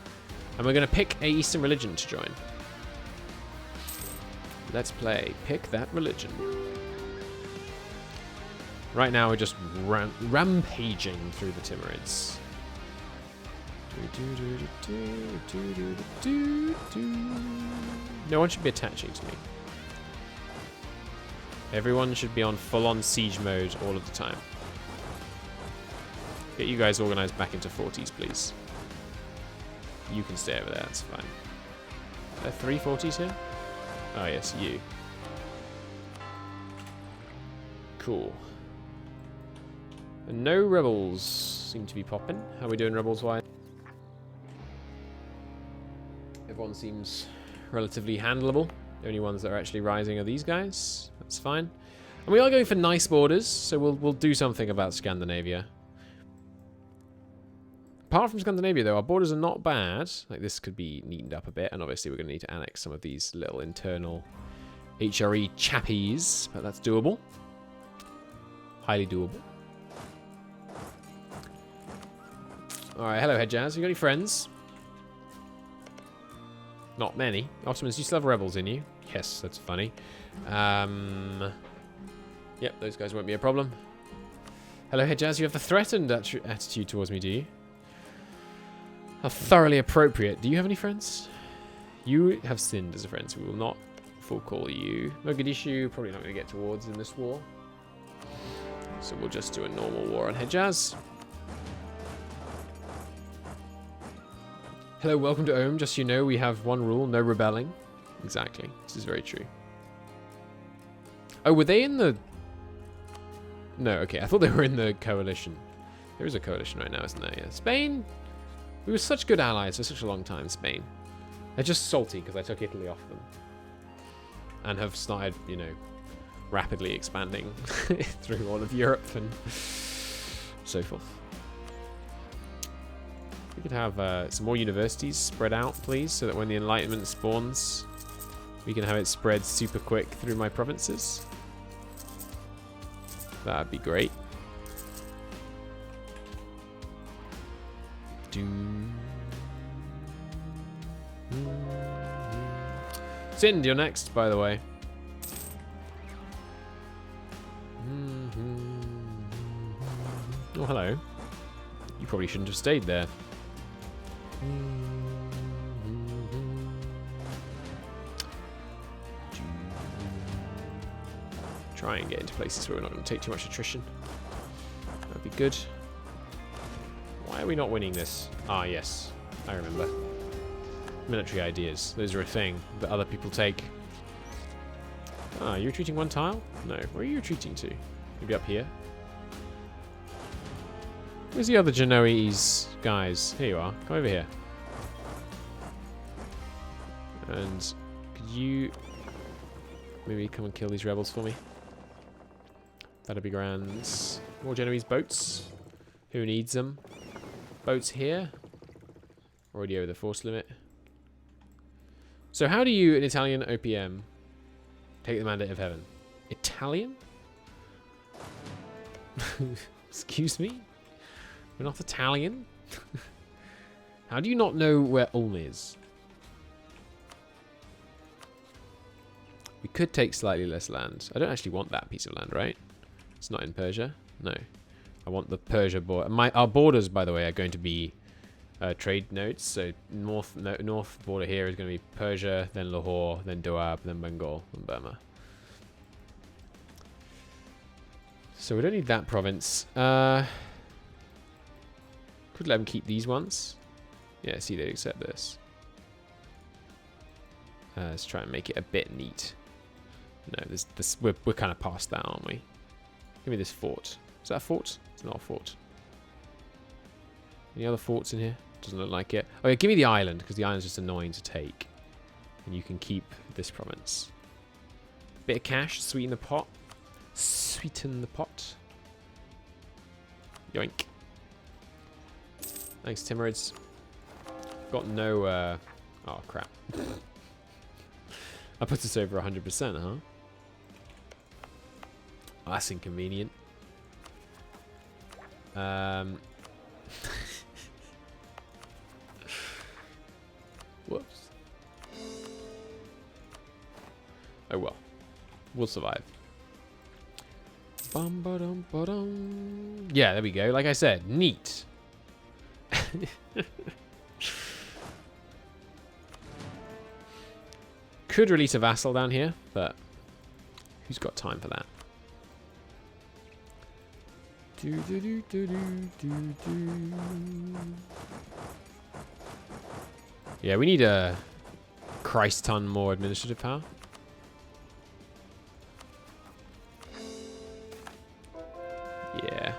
And we're going to pick a Eastern religion to join. Let's play. Pick that religion. Right now, we're just rampaging through the Timurids. No one should be attaching to me. Everyone should be on full-on siege mode all of the time. Get you guys organized back into 40s, please. You can stay over there, that's fine. Are there 3 40s here? Oh, yes, you. Cool. And no rebels seem to be popping. How are we doing rebels-wise? Everyone seems relatively handleable. The only ones that are actually rising are these guys. That's fine. And we are going for nice borders, so we'll do something about Scandinavia. Apart from Scandinavia, though, our borders are not bad. Like, this could be neatened up a bit, and obviously we're going to need to annex some of these little internal HRE chappies, but that's doable. Highly doable. Alright, hello, Headjazz. You got any friends? Not many. Optimus, you still have rebels in you? Yes, that's funny. Yep, those guys won't be a problem. Hello, Headjazz. You have the threatened attitude towards me, do you? How thoroughly appropriate. Do you have any friends? You have sinned as a friend, so we will not full call you. Mogadishu, probably not going to get towards in this war. So we'll just do a normal war on Hejaz. Hello, welcome to Ulm. Just so you know, we have one rule, no rebelling. Exactly. This is very true. Oh, were they in the... No, okay. I thought they were in the coalition. There is a coalition right now, isn't there? Yeah. Spain... We were such good allies for such a long time, Spain. They're just salty because I took Italy off them. And have started, you know, rapidly expanding through all of Europe and so forth. We could have some more universities spread out, please, so that when the Enlightenment spawns, we can have it spread super quick through my provinces. That'd be great. Sind, you're next, by the way. Oh, hello. You probably shouldn't have stayed there. Try and get into places where we're not going to take too much attrition. That would be good. Why are we not winning this? Ah, yes. I remember. Military ideas. Those are a thing that other people take. Ah, you're retreating one tile? No. Where are you retreating to? Maybe up here? Where's the other Genoese guys? Here you are. Come over here. And could you maybe come and kill these rebels for me? That'd be grand. More Genoese boats. Who needs them? Boats here. Already over the force limit. So how do you, an Italian OPM, take the Mandate of Heaven? Italian? Excuse me? We're not Italian? How do you not know where Ulm is? We could take slightly less land. I don't actually want that piece of land, right? It's not in Persia. No. I want the Persia border. Our borders, by the way, are going to be trade nodes. So north border here is going to be Persia, then Lahore, then Doab, then Bengal, and Burma. So we don't need that province. Could let them keep these ones. Yeah, see, they'd accept this. Let's try and make it a bit neat. No, we're kind of past that, aren't we? Give me this fort. Is that a fort? It's not a fort. Any other forts in here? Doesn't look like it. Oh yeah, give me the island, because the island's just annoying to take. And you can keep this province. Bit of cash, sweeten the pot. Sweeten the pot. Yoink. Thanks, Timurids. Got no, oh, crap. I put this over 100%, huh? Oh, that's inconvenient. Whoops. Oh well. We'll survive. Bum, ba-dum, ba-dum. Yeah, there we go. Like I said, neat. Could release a vassal down here, but who's got time for that? Yeah, we need a Christ ton more administrative power. Yeah.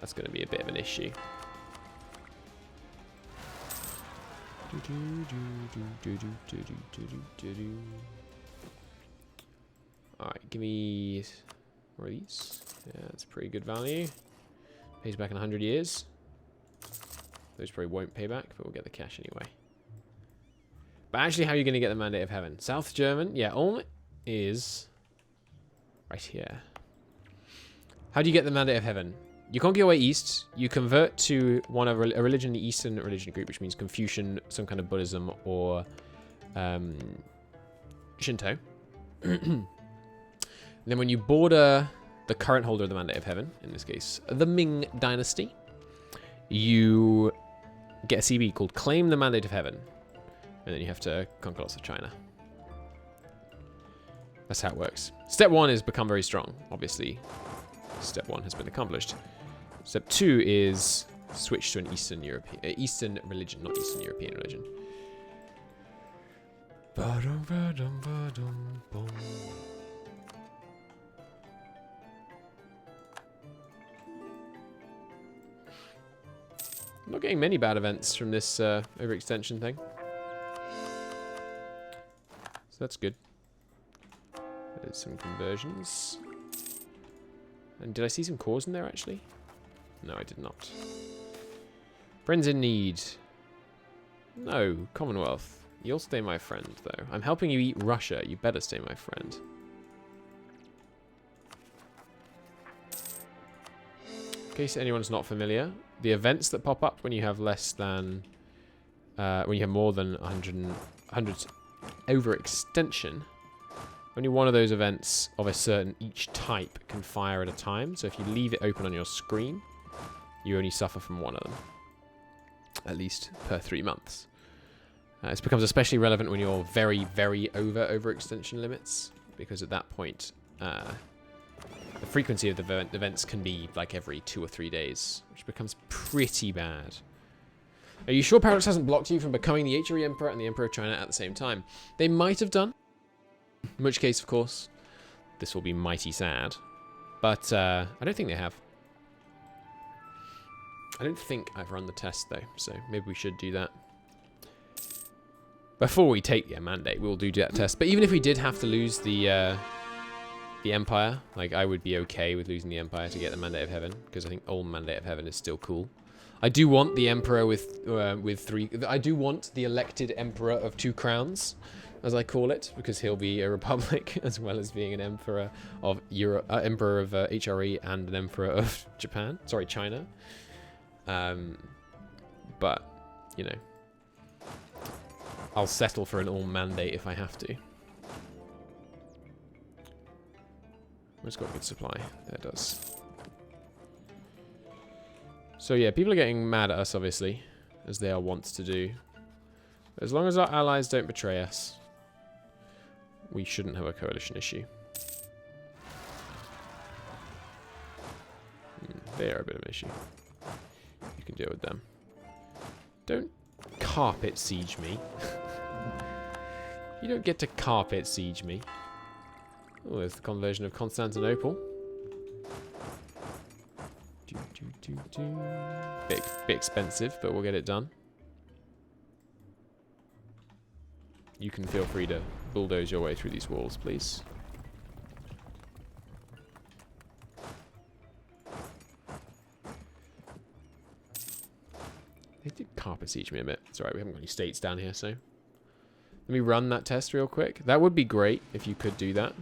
That's going to be a bit of an issue. Alright, give me... What are these? Yeah, that's pretty good value. Pays back in 100 years. Those probably won't pay back, but we'll get the cash anyway. But actually, how are you going to get the Mandate of Heaven? South German? Yeah, Ulm is right here. How do you get the Mandate of Heaven? You conquer your way east. You convert to one of a religion, the Eastern religion group, which means Confucian, some kind of Buddhism, or Shinto. And then when you border the current holder of the Mandate of Heaven, in this case, the Ming Dynasty, you get a CB called Claim the Mandate of Heaven. And then you have to conquer lots of China. That's how it works. Step 1 is become very strong. Obviously, step 1 has been accomplished. Step 2 is switch to an Eastern religion, not Eastern European religion. I'm not getting many bad events from this overextension thing. So that's good. There's some conversions. And did I see some cores in there, actually? No, I did not. Friends in need. No, Commonwealth. You'll stay my friend, though. I'm helping you eat Russia. You better stay my friend. In case anyone's not familiar, the events that pop up when you have less than... when you have more than 100 overextension... Only one of those events of a certain each type can fire at a time. So if you leave it open on your screen, you only suffer from one of them. At least per 3 months. This becomes especially relevant when you're very, very overextension limits. Because at that point, the frequency of the events can be like every 2 or 3 days, which becomes pretty bad. Are you sure Paradox hasn't blocked you from becoming the HRE Emperor and the Emperor of China at the same time? They might have done. In which case, of course, this will be mighty sad. But I don't think they have. I don't think I've run the test, though, so maybe we should do that. Before we take the mandate, we'll do that test. But even if we did have to lose the Empire, like, I would be okay with losing the Empire to get the Mandate of Heaven, because I think Ulm Mandate of Heaven is still cool. I do want the Emperor with 3... I do want the elected Emperor of 2 crowns, as I call it, because he'll be a republic, as well as being an Emperor of Europe, Emperor of HRE, and an Emperor of Japan. Sorry, China. But, you know, I'll settle for an Ulm Mandate if I have to. It's got good supply. There it does. So yeah, people are getting mad at us, obviously, as they are wont to do. But as long as our allies don't betray us, we shouldn't have a coalition issue. They are a bit of an issue. You can deal with them. Don't carpet siege me. You don't get to carpet siege me. Oh, there's the conversion of Constantinople. Bit expensive, but we'll get it done. You can feel free to bulldoze your way through these walls, please. They did carpet siege me a bit. It's alright, we haven't got any states down here, so... Let me run that test real quick. That would be great if you could do that.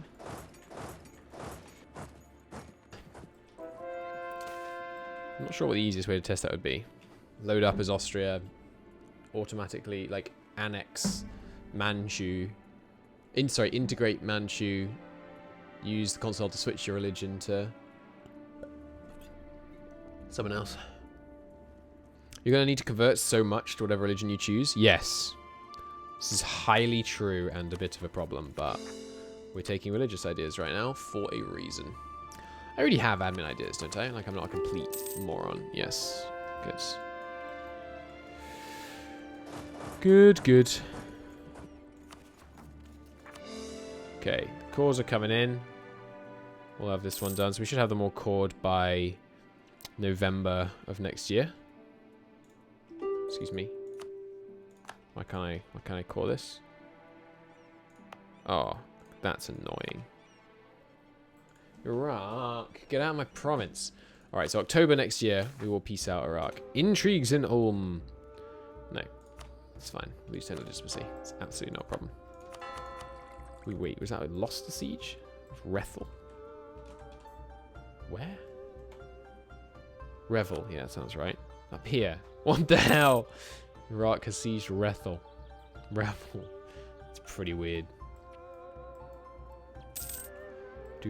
I'm not sure what the easiest way to test that would be. Load up as Austria, automatically, like, annex Manchu. Integrate Manchu. Use the console to switch your religion to someone else. You're going to need to convert so much to whatever religion you choose? Yes. This is highly true and a bit of a problem, but we're taking religious ideas right now for a reason. I already have admin ideas, don't I? Like, I'm not a complete moron. Yes. Good. Good, good. Okay, cores are coming in. We'll have this one done. So we should have them all cored by November of next year. Excuse me. Why can't I core this? Oh, that's annoying. Iraq, get out of my province. Alright, so October next year, we will peace out Iraq. Intrigues in Ulm. No, it's fine. Lose 10 legitimacy. It's absolutely not a problem. Wait, was that a lost the siege? Rethel. Where? Revel, yeah, that sounds right. Up here. What the hell? Iraq has sieged Rethel. Revel. It's pretty weird. We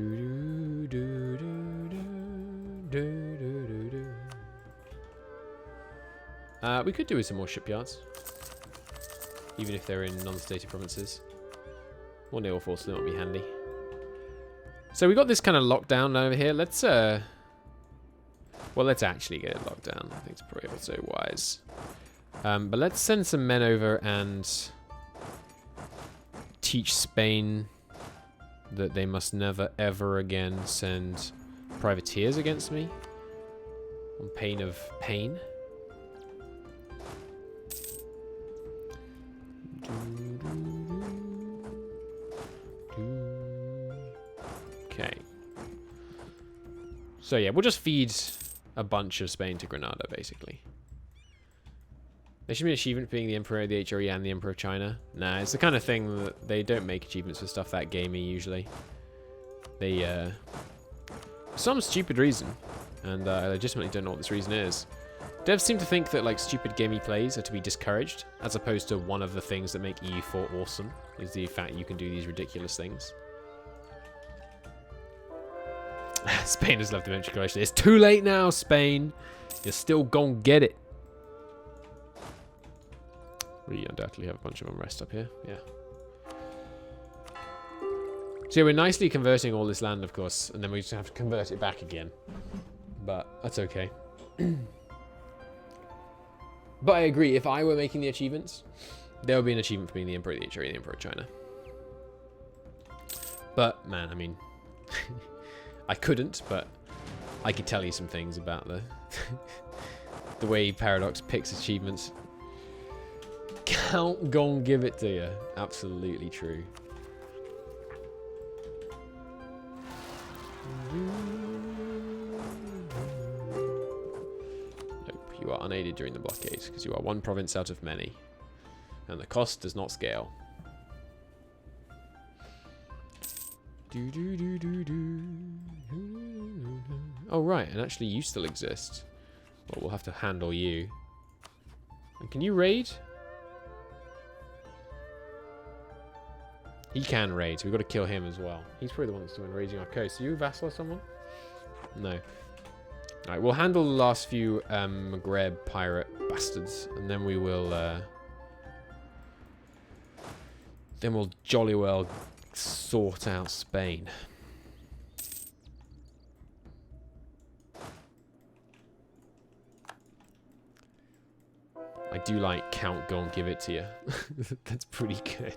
could do with some more shipyards. Even if they're in non-stated provinces. More naval force, that would be handy. So we got this kind of lockdown over here. Let's well, let's actually get it locked down. I think it's probably also wise. But let's send some men over and teach Spain that they must never ever again send privateers against me on pain of pain. Okay. So yeah, we'll just feed a bunch of Spain to Granada, basically. There should be an achievement for being the Emperor of the HRE and the Emperor of China. Nah, it's the kind of thing that they don't make achievements for stuff that gamey, usually. They, for some stupid reason, and I legitimately don't know what this reason is. Devs seem to think that, like, stupid gamey plays are to be discouraged, as opposed to one of the things that make EU4 awesome, is the fact you can do these ridiculous things. Spain has left the eventual coalition. It's too late now, Spain. You're still gonna get it. We undoubtedly have a bunch of unrest up here. Yeah. So yeah, we're nicely converting all this land, of course, and then we just have to convert it back again. But that's okay. But I agree, if I were making the achievements, there would be an achievement for being the Emperor of the HRE and the Emperor of China. But, man, I mean, I couldn't, but I could tell you some things about the the way Paradox picks achievements. Count gon' give it to you. Absolutely true. Nope, you are unaided during the blockade because you are one province out of many. And the cost does not scale. Oh, right, and actually you still exist. Well, we'll have to handle you. And can you raid? He can raid, so we've got to kill him as well. He's probably the one that's doing raiding our coast. Are you a vassal or someone? No. Alright, we'll handle the last few Maghreb pirate bastards, and then we will then we'll jolly well sort out Spain. I do like Count Go and Give It to You. That's pretty good.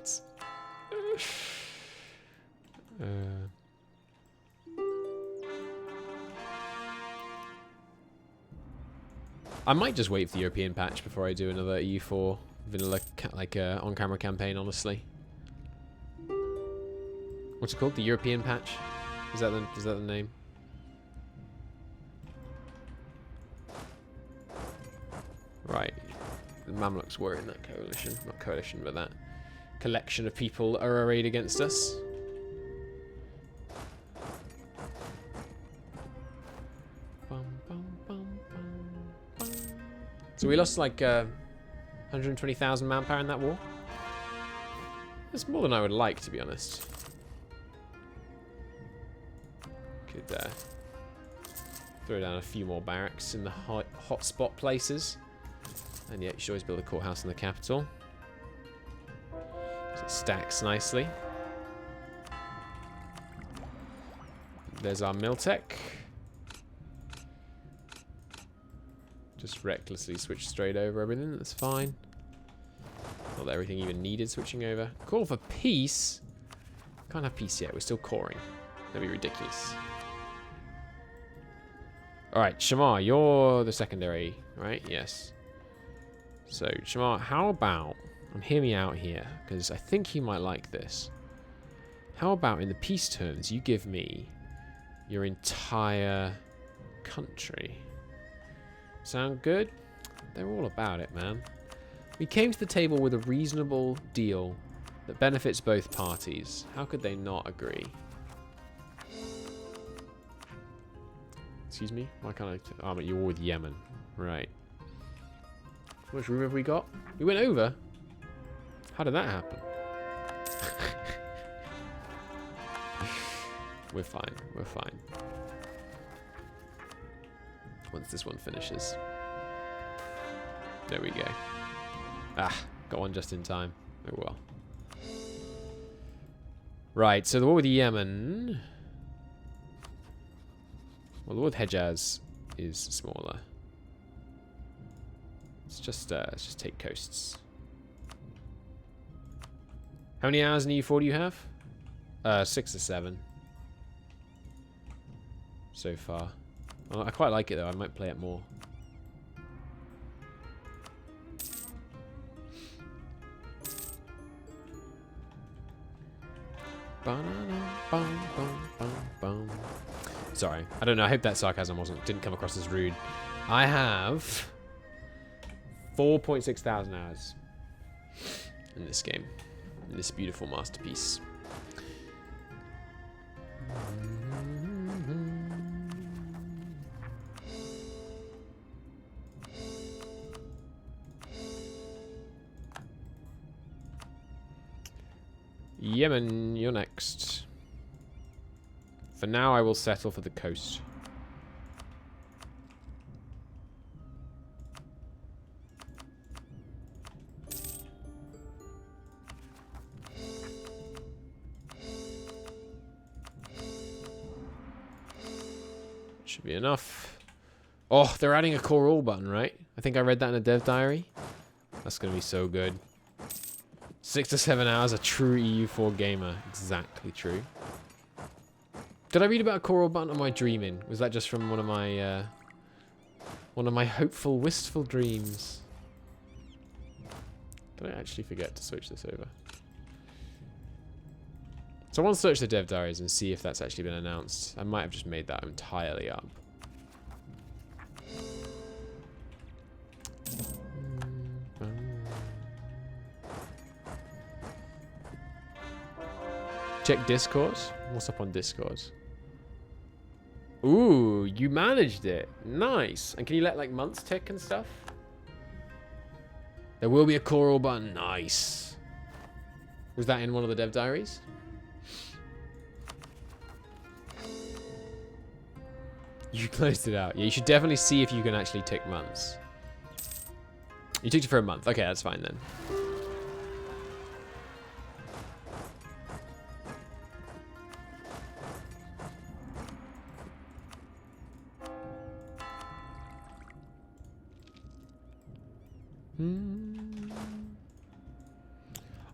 I might just wait for the European patch before I do another EU4 vanilla on-camera campaign, honestly. What's it called? The European patch? Is that the name? Right. The Mamluks were in that coalition. Not coalition, but that collection of people are arrayed against us. So we lost like 120,000 manpower in that war. That's more than I would like, to be honest. Could throw down a few more barracks in the hotspot places. And yeah, you should always build a courthouse in the capital. So it stacks nicely. There's our Miltech. Just recklessly switch straight over everything, that's fine. Not that everything even needed switching over. Call for peace? Can't have peace yet, we're still coring. That'd be ridiculous. Alright, Shamar, you're the secondary, right? Yes. So, Shamar, how about, and hear me out here, because I think he might like this. How about in the peace terms, you give me your entire country? Sound good? They're all about it, man. We came to the table with a reasonable deal that benefits both parties. How could they not agree? Excuse me? Why can't I... Oh, but you're with Yemen. Right. How much room have we got? We went over? How did that happen? We're fine. We're fine. Once this one finishes. There we go. Ah, got one just in time. Oh well. Right, so the war with Yemen... Well, the war with Hejaz is smaller. Let's just take coasts. How many hours in EU4 do you have? 6 or 7. So far. Well, I quite like it though, I might play it more. Sorry, I don't know, I hope that sarcasm didn't come across as rude. I have 4.6 thousand hours in this game, in this beautiful masterpiece. Yemen, you're next. For now, I will settle for the coast. Should be enough. Oh, they're adding a core all button, right? I think I read that in a dev diary. That's going to be so good. 6 to 7 hours, a true EU4 gamer. Exactly true. Did I read about a core all button or am I dreaming? Was that just from one of my hopeful, wistful dreams? Did I actually forget to switch this over? So I want to search the dev diaries and see if that's actually been announced. I might have just made that entirely up. Check Discord. What's up on Discord? Ooh, you managed it. Nice. And can you let like months tick and stuff? There will be a core all button. Nice. Was that in one of the dev diaries? You closed it out. Yeah, you should definitely see if you can actually tick months. You ticked it for a month. Okay, that's fine then.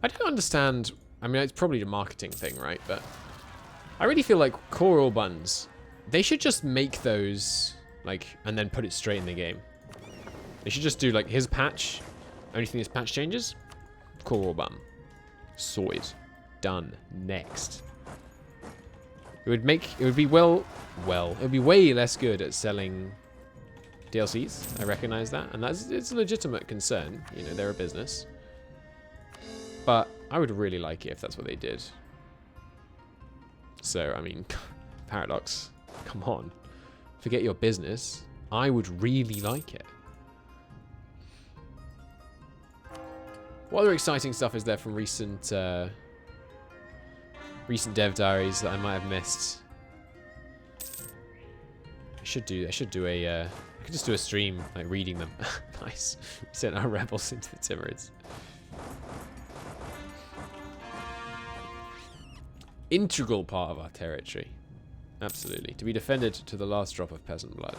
I don't understand. I mean, it's probably a marketing thing, right? But I really feel like core all buttons, they should just make those, like, and then put it straight in the game. They should just do, like, his patch. Only thing this patch changes, core all button. Sorted. Done. Next. It would be it would be way less good at selling DLCs. I recognize that. And it's a legitimate concern. You know, they're a business. But I would really like it if that's what they did. So, I mean, Paradox, come on. Forget your business. I would really like it. What other exciting stuff is there from recent dev diaries that I might have missed? I could just do a stream, like, reading them. Nice. We sent our rebels into the Timurids. Integral part of our territory. Absolutely. To be defended to the last drop of peasant blood.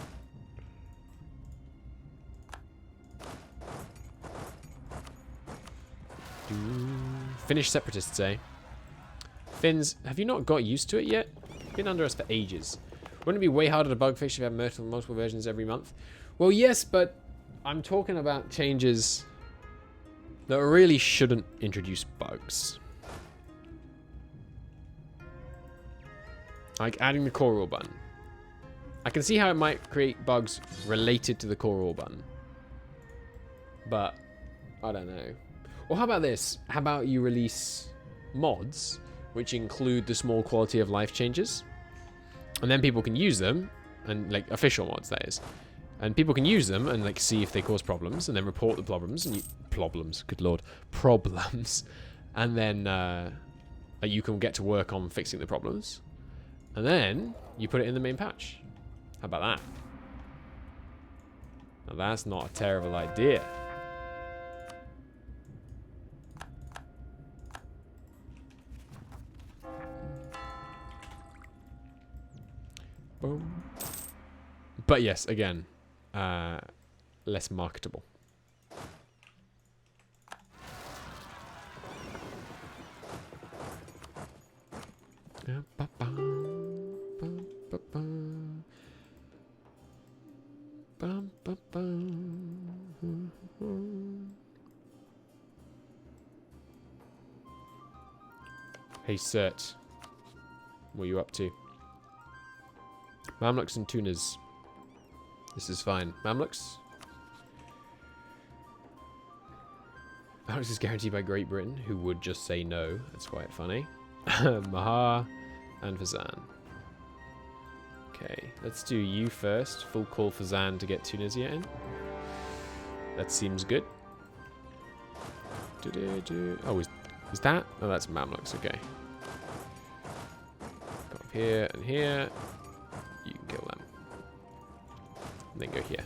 Finnish separatists, eh? Finns, have you not got used to it yet? Been under us for ages. Wouldn't it be way harder to bug fix if you have multiple versions every month? Well, yes, but I'm talking about changes that really shouldn't introduce bugs. Like adding the core all button. I can see how it might create bugs related to the core all button. But, I don't know. Or how about this? How about you release mods, which include the small quality of life changes? And then people can use them, and like official mods, that is. And people can use them and like see if they cause problems, and then report the problems, and good lord, problems. And then you can get to work on fixing the problems. And then you put it in the main patch. How about that? Now that's not a terrible idea. Boom. But yes, again, less marketable. Hey, Cert. What are you up to? Mamluks and tunas. This is fine. Mamluks? Mamluks is guaranteed by Great Britain, who would just say no. That's quite funny. Maha and Fazan. Okay, let's do you first. Full call Fazan to get Tunisia in. That seems good. Oh, is that? Oh, that's Mamluks. Okay. Go up here and here. You can kill them. And then go here.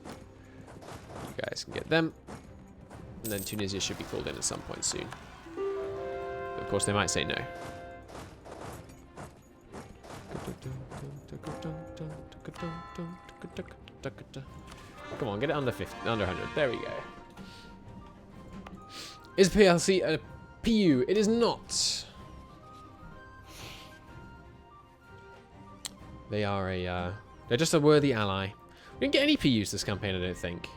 You guys can get them. And then Tunisia should be called in at some point soon. But of course, they might say no. Come on, get it under 50, under 100. There we go. Is PLC a PU? It is not. They are a, they're just a worthy ally. We didn't get any PUs this campaign, I don't think.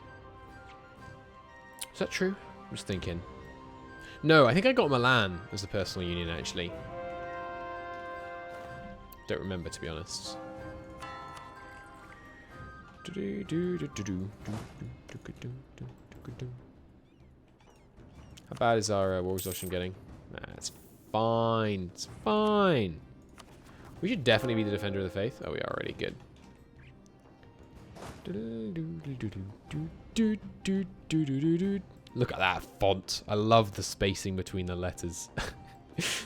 Is that true? I'm just thinking. No, I think I got Milan as the personal union, actually. Don't remember, to be honest. How bad is our war exhaustion getting? Nah, it's fine. It's fine. We should definitely be the defender of the faith. Oh, we are already good. Look at that font. I love the spacing between the letters.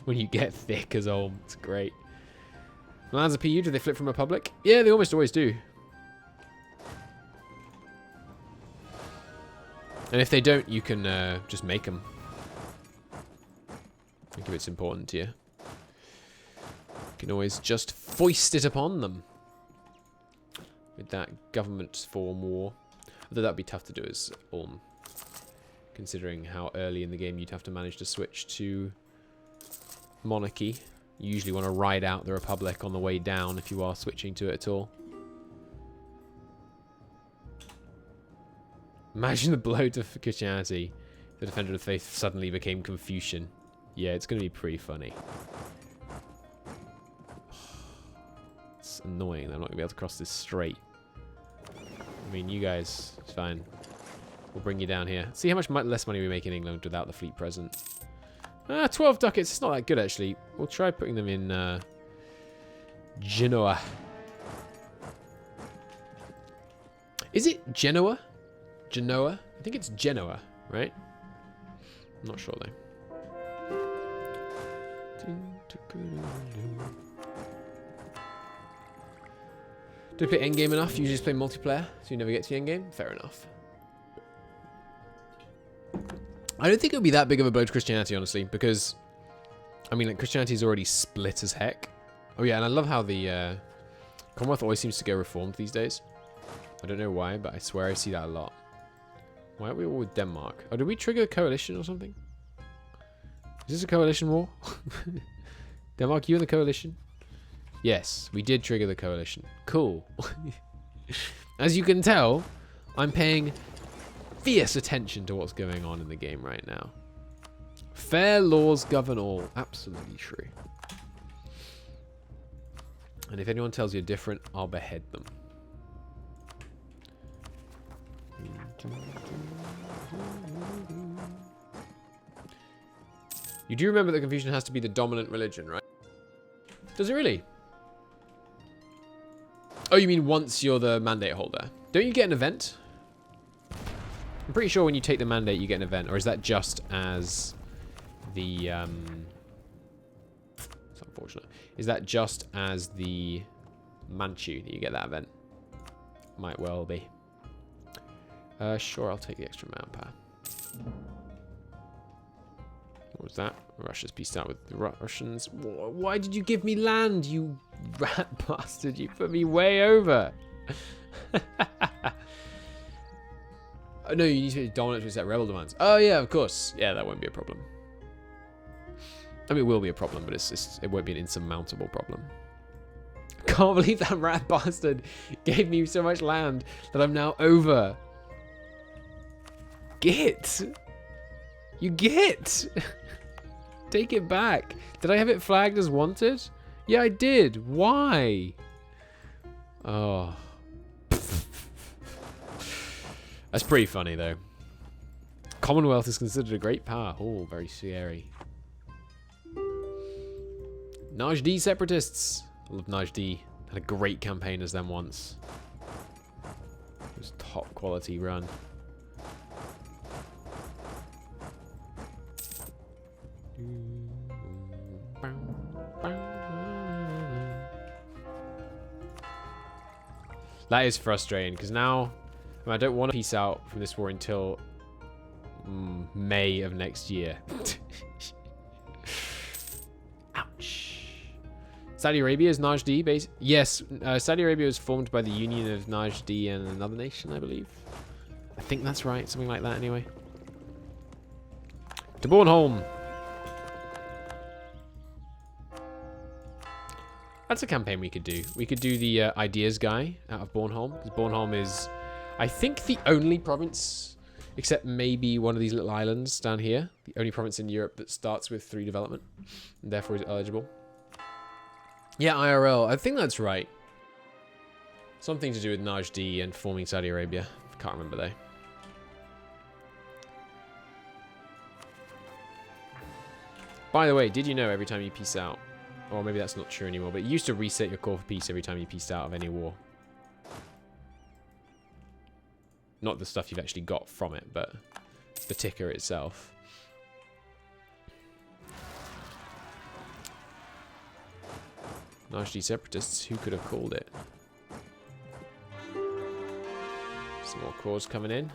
When you get thick as Ulm, it's great. Milan's a PU, do they flip from Republic? Yeah, they almost always do. And if they don't, you can just make them. I think if it's important to you. You can always just foist it upon them. With that government form war. Although that'd be tough to do as Ulm. Considering how early in the game you'd have to manage to switch to monarchy. You usually want to ride out the Republic on the way down if you are switching to it at all. Imagine the blow to Christianity. The Defender of the Faith suddenly became Confucian. Yeah, it's going to be pretty funny. It's annoying that I'm not going to be able to cross this straight. I mean, you guys, it's fine. We'll bring you down here. See how much less money we make in England without the fleet present. 12 ducats. It's not that good, actually. We'll try putting them in Genoa. Is it Genoa? Genoa? I think it's Genoa, right? I'm not sure, though. Do you play endgame enough? You just play multiplayer, so you never get to the endgame? Fair enough. I don't think it would be that big of a blow to Christianity, honestly, because, I mean, like, Christianity is already split as heck. Oh, yeah, and I love how the Commonwealth always seems to go reformed these days. I don't know why, but I swear I see that a lot. Why aren't we all with Denmark? Oh, did we trigger a coalition or something? Is this a coalition war? Denmark, you in the coalition? Yes, we did trigger the coalition. Cool. As you can tell, I'm paying fierce attention to what's going on in the game right now. Fair laws govern all. Absolutely true. And if anyone tells you different, I'll behead them. You do remember that Confucian has to be the dominant religion, right? Does it really? Oh, you mean once you're the mandate holder? Don't you get an event? I'm pretty sure when you take the mandate, you get an event. Or is that just as the... It's unfortunate. Is that just as the Manchu that you get that event? Might well be. Sure, I'll take the extra manpower. What was that? Russia's peaced out with the Russians. Why did you give me land, you rat bastard? You put me way over. Oh, no, you need to be dominant to accept rebel demands. Oh, yeah, of course. Yeah, that won't be a problem. I mean, it will be a problem, but it won't be an insurmountable problem. Can't believe that rat bastard gave me so much land that I'm now over. Git! You git! Take it back. Did I have it flagged as wanted? Yeah, I did. Why? Oh. That's pretty funny, though. Commonwealth is considered a great power. Oh, very scary. Najdi separatists. I love Najdi. Had a great campaign as them once. It was top quality run. That is frustrating because now I don't want to peace out from this war until May of next year. Ouch. Saudi Arabia is Najd base. Yes, Saudi Arabia was formed by the union of Najd and another nation, I believe. I think that's right, something like that anyway. To Bornholm. That's a campaign we could do. We could do the ideas guy out of Bornholm. Because Bornholm is, I think, the only province, except maybe one of these little islands down here, the only province in Europe that starts with 3 development, and therefore is eligible. Yeah, IRL. I think that's right. Something to do with Najd and forming Saudi Arabia. I can't remember though. By the way, did you know every time you peace out, or maybe that's not true anymore, but you used to reset your call for peace every time you peaced out of any war. Not the stuff you've actually got from it, but the ticker itself. Najd separatists, who could have called it? Some more cores coming in.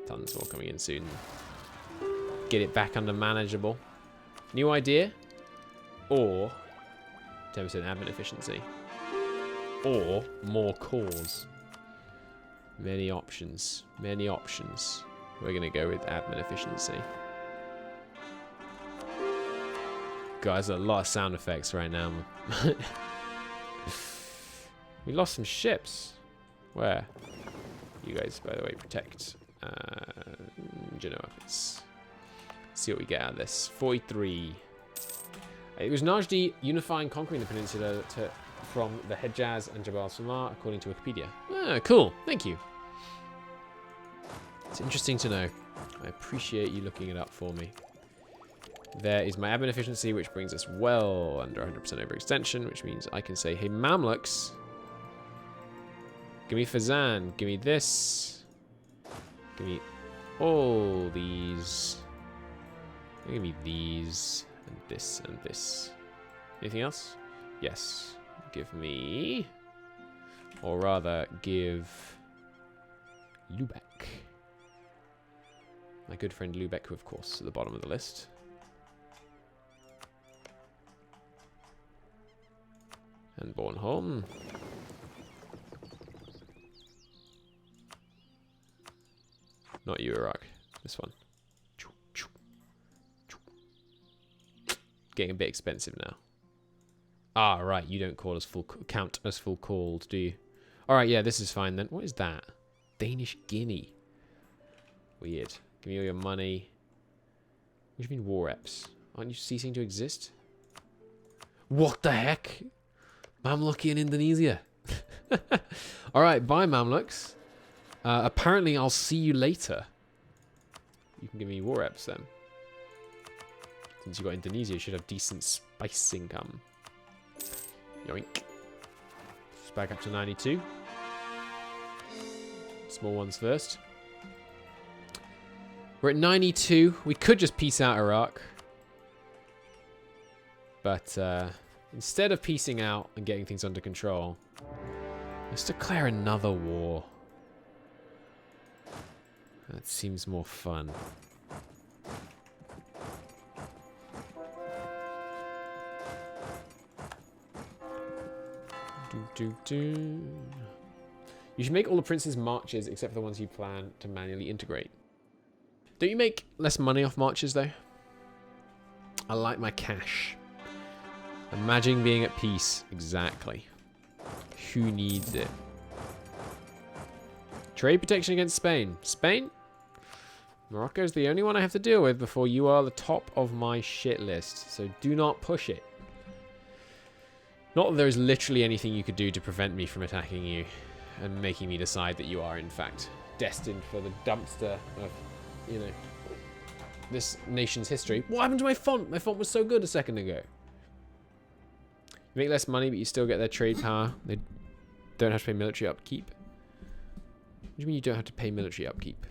Tons more coming in soon. Get it back under manageable. New idea? Or 10% admin efficiency. Or more cores. Many options. Many options. We're going to go with admin efficiency. Guys, a lot of sound effects right now. We lost some ships. Where? You guys, by the way, protect. Genoa. Let's see what we get out of this. 43. It was Najd unifying, conquering the peninsula from the Hejaz and Jabal Samar, according to Wikipedia. Ah, cool. Thank you. It's interesting to know. I appreciate you looking it up for me. There is my admin efficiency, which brings us well under 100% overextension, which means I can say, hey, Mamluks, give me Fazan, give me this, give me all these, give me these, and this, and this. Anything else? Yes. Give me, or rather, give Lubeck. My good friend Lubeck, who, of course, is at the bottom of the list. And Bornholm. Not you, Iraq. This one. Getting a bit expensive now. Ah, right. You don't call us count as full called, do you? All right. Yeah, this is fine then. What is that? Danish Guinea. Weird. Give me all your money. What do you mean war reps? Aren't you ceasing to exist? What the heck? Mamluki in Indonesia. Alright, bye Mamluks. Apparently I'll see you later. You can give me war reps then. Since you got Indonesia, you should have decent spice income. Yoink. Just back up to 92. Small ones first. We're at 92. We could just peace out Iraq. But instead of peacing out and getting things under control, let's declare another war. That seems more fun. You should make all the princes marches except for the ones you plan to manually integrate. Don't you make less money off marches though? I like my cash. Imagine being at peace. Exactly. Who needs it? Trade protection against Spain. Spain? Morocco's the only one I have to deal with before you are the top of my shit list. So do not push it. Not that there is literally anything you could do to prevent me from attacking you and making me decide that you are in fact destined for the dumpster of, you know, this nation's history. What happened to my font? My font was so good a second ago. You make less money, but you still get their trade power. They don't have to pay military upkeep. What do you mean you don't have to pay military upkeep?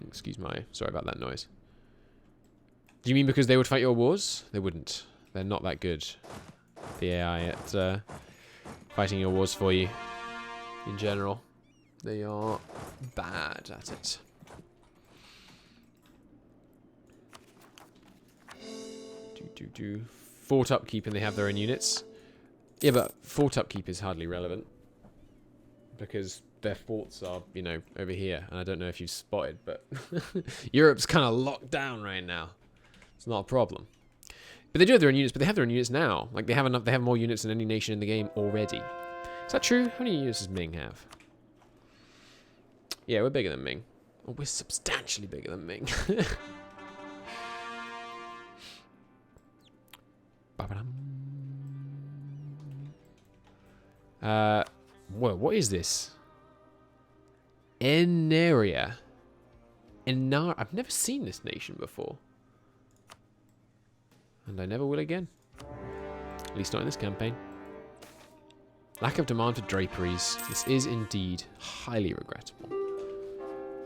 Excuse my... Sorry about that noise. Do you mean because they would fight your wars? They wouldn't. They're not that good. The AI at fighting your wars for you. In general. They are bad at it. fort upkeep and they have their own units. Yeah, but fort upkeep is hardly relevant. Because their forts are, you know, over here. And I don't know if you've spotted, but Europe's kind of locked down right now. It's not a problem. But they do have their own units, but they have their own units now. Like, they have enough, they have more units than any nation in the game already. Is that true? How many units does Ming have? Yeah, we're bigger than Ming. Oh, we're substantially bigger than Ming. Whoa, what is this? Enaria. I've never seen this nation before. And I never will again. At least not in this campaign. Lack of demand for draperies. This is indeed highly regrettable.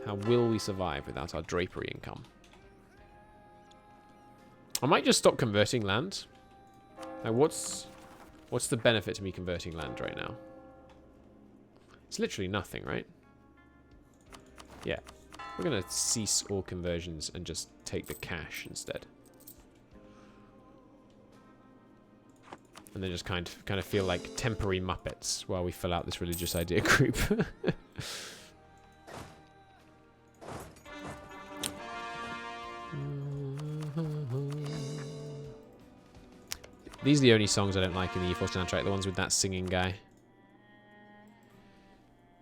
How will we survive without our drapery income? I might just stop converting land. Like, what's the benefit to me converting land right now? It's literally nothing, right? Yeah. We're going to cease all conversions and just take the cash instead. And then just kind of feel like temporary Muppets while we fill out this religious idea group. These are the only songs I don't like in the EU4 soundtrack, the ones with that singing guy.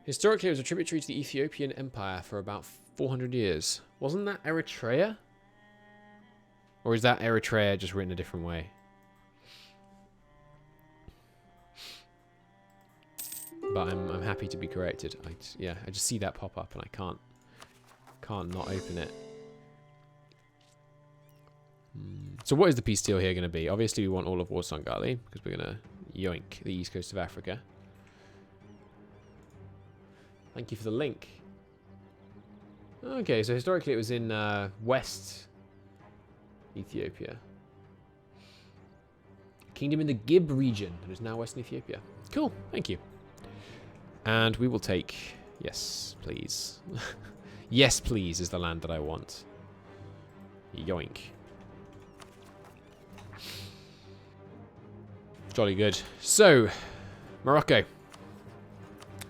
Historically, it was a tributary to the Ethiopian Empire for about 400 years. Wasn't that Eritrea? Or is that Eritrea just written a different way? But I'm happy to be corrected. I just see that pop up and I can't not open it. So what is the peace deal here going to be? Obviously we want all of Warsangali because we're going to yoink the east coast of Africa. Thank you for the link. Okay, so historically it was in West Ethiopia. Kingdom in the Gib region. It is now Western Ethiopia. Cool, thank you. And we will take... Yes, please. Yes, please is the land that I want. Yoink. Jolly good. So, Morocco.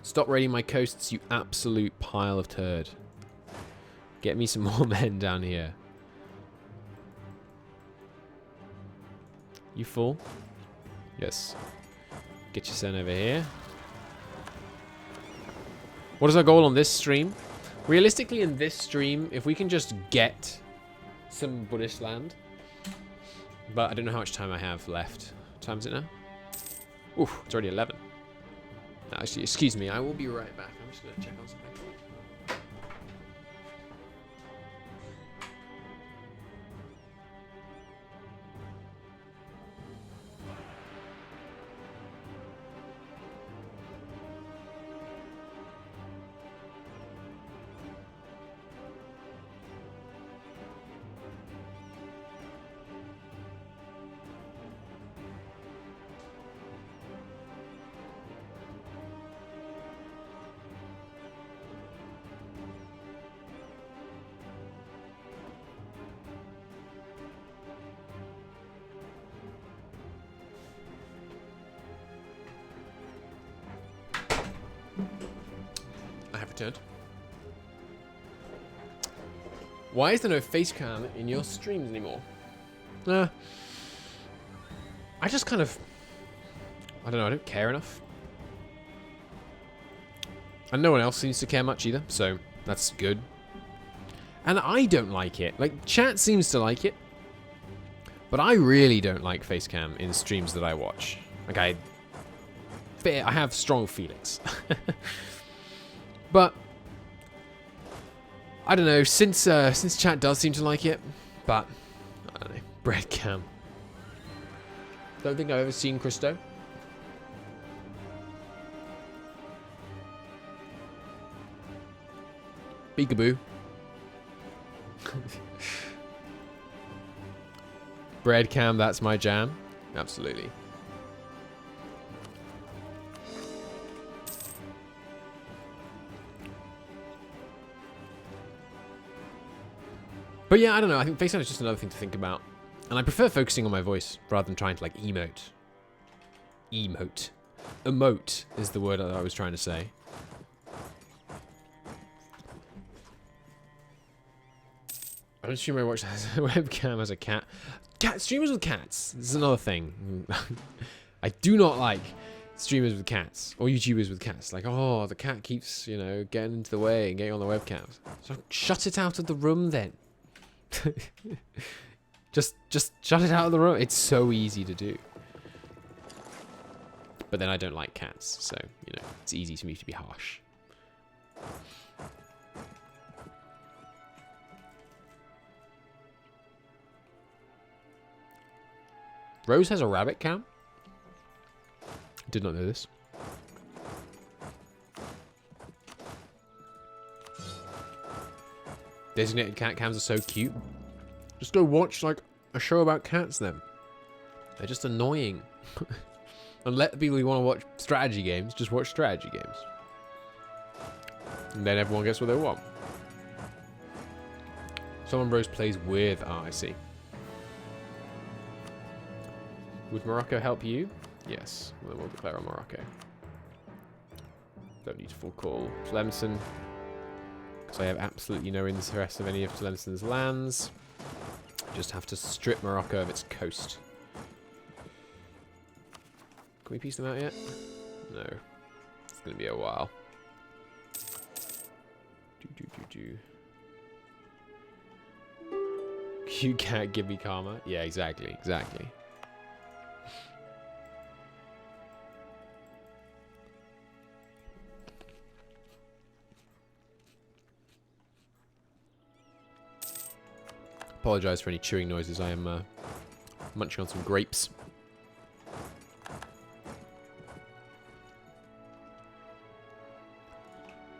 Stop raiding my coasts, you absolute pile of turd. Get me some more men down here. You fool. Yes. Get your son over here. What is our goal on this stream? Realistically, in this stream, if we can just get some Buddhist land. But I don't know how much time I have left. What time is it now? Oof, it's already 11. No, actually, excuse me, I will be right back. I'm just going to check on something. Returned. Why is there no face cam in your streams anymore? I just kind of... I don't know, I don't care enough. And no one else seems to care much either, so that's good. And I don't like it. Like, chat seems to like it. But I really don't like face cam in streams that I watch. Like, I have strong feelings. But I don't know, since chat does seem to like it, but I don't know, bread cam. Don't think I've ever seen Christo. Peekaboo. Bread cam, that's my jam. Absolutely. But yeah, I don't know. I think FaceTime is just another thing to think about. And I prefer focusing on my voice rather than trying to, like, emote. Emote. Emote is the word that I was trying to say. I don't stream I watch as a webcam as a cat. Streamers with cats. This is another thing. I do not like streamers with cats or YouTubers with cats. Like, oh, the cat keeps, you know, getting into the way and getting on the webcams. So shut it out of the room then. just shut it out of the room. It's so easy to do. But then I don't like cats, so, you know, it's easy for me to be harsh. Rose has a rabbit cam? Did not know this. Designated cat cams are so cute. Just go watch, like, a show about cats then. They're just annoying. And let the people who want to watch strategy games just watch strategy games. And then everyone gets what they want. Someone Rose plays with. Ah, I see. Would Morocco help you? Yes. Well, then we'll declare on Morocco. Don't need to full call Tlemcen, because I have absolutely no interest of any of Tlemcen's lands. Just have to strip Morocco of its coast. Can we piece them out yet? No. It's going to be a while. You can't give me karma? Yeah, exactly. Exactly. Apologize for any chewing noises. I am munching on some grapes.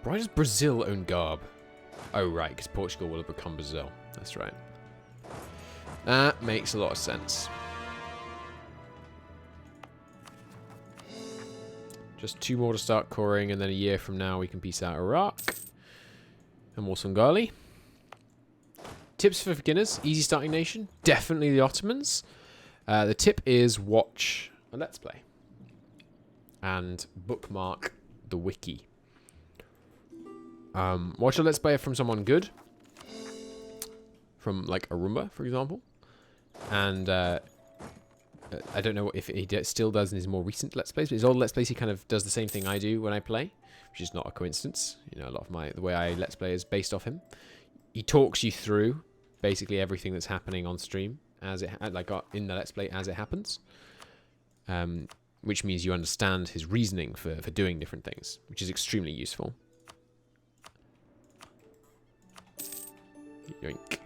Why does Brazil own Garb? Oh, right, because Portugal will have become Brazil. That's right. That makes a lot of sense. Just 2 more to start coring, and then a year from now we can peace out Iraq. And more Songhali. Tips for beginners. Easy starting nation. Definitely the Ottomans. The tip is watch a Let's Play. And bookmark the wiki. Watch a Let's Play from someone good. From, like, Arumba, for example. And, I don't know if he still does in his more recent Let's Plays, but his old Let's Plays, he kind of does the same thing I do when I play, which is not a coincidence. You know, a lot of the way I Let's Play is based off him. He talks you through basically everything that's happening on stream, as it in the Let's Play as it happens. Which means you understand his reasoning for doing different things, which is extremely useful. Yoink.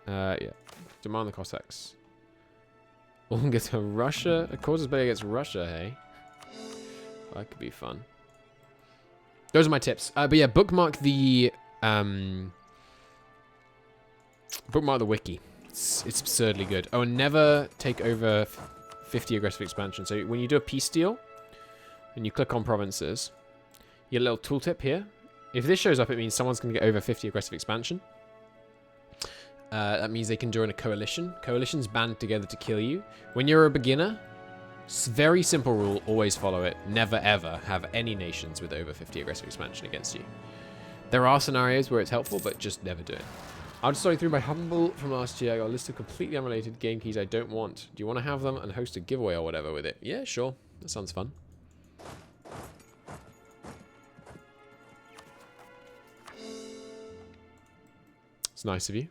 Yeah. Demand the Cossacks. Ulm gets to Russia. A Causes Bay against Russia, hey? Well, that could be fun. Those are my tips. But yeah, bookmark the wiki. It's absurdly good. Oh, and never take over 50 aggressive expansion. So when you do a peace deal and you click on provinces, you get a little tooltip here. If this shows up, it means someone's going to get over 50 aggressive expansion. That means they can join a coalition. Coalitions band together to kill you. When you're a beginner, very simple rule, always follow it. Never ever have any nations with over 50 aggressive expansion against you. There are scenarios where it's helpful, but just never do it. I'll just sorry through my humble from last year. I got a list of completely unrelated game keys I don't want. Do you want to have them and host a giveaway or whatever with it? Yeah, sure. That sounds fun. It's nice of you.